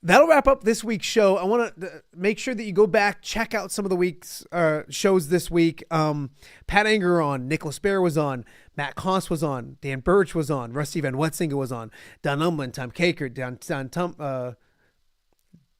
That'll wrap up this week's show. I want to make sure that you go back, check out some of the week's shows this week. Pat Anger on, Nicholas Bear was on, Matt Coss was on, Dan Birch was on, Rusty Van Wetzinga was on, Don Umlin, Tom Caker,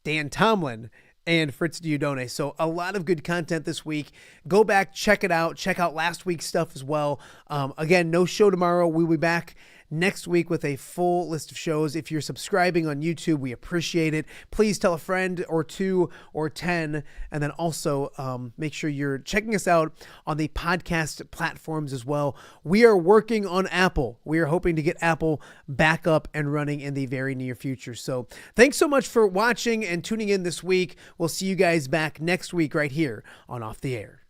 Dan Tomlin, and Fritz Diodone. So a lot of good content this week. Go back, check it out. Check out last week's stuff as well. Again, no show tomorrow. We'll be back next week with a full list of shows. If you're subscribing on YouTube, we appreciate it. Please tell a friend or 2 or 10, and then also make sure you're checking us out on the podcast platforms as well. We are working on Apple. We are hoping to get Apple back up and running in the very near future. So thanks so much for watching and tuning in this week. We'll see you guys back next week right here on Off the Air.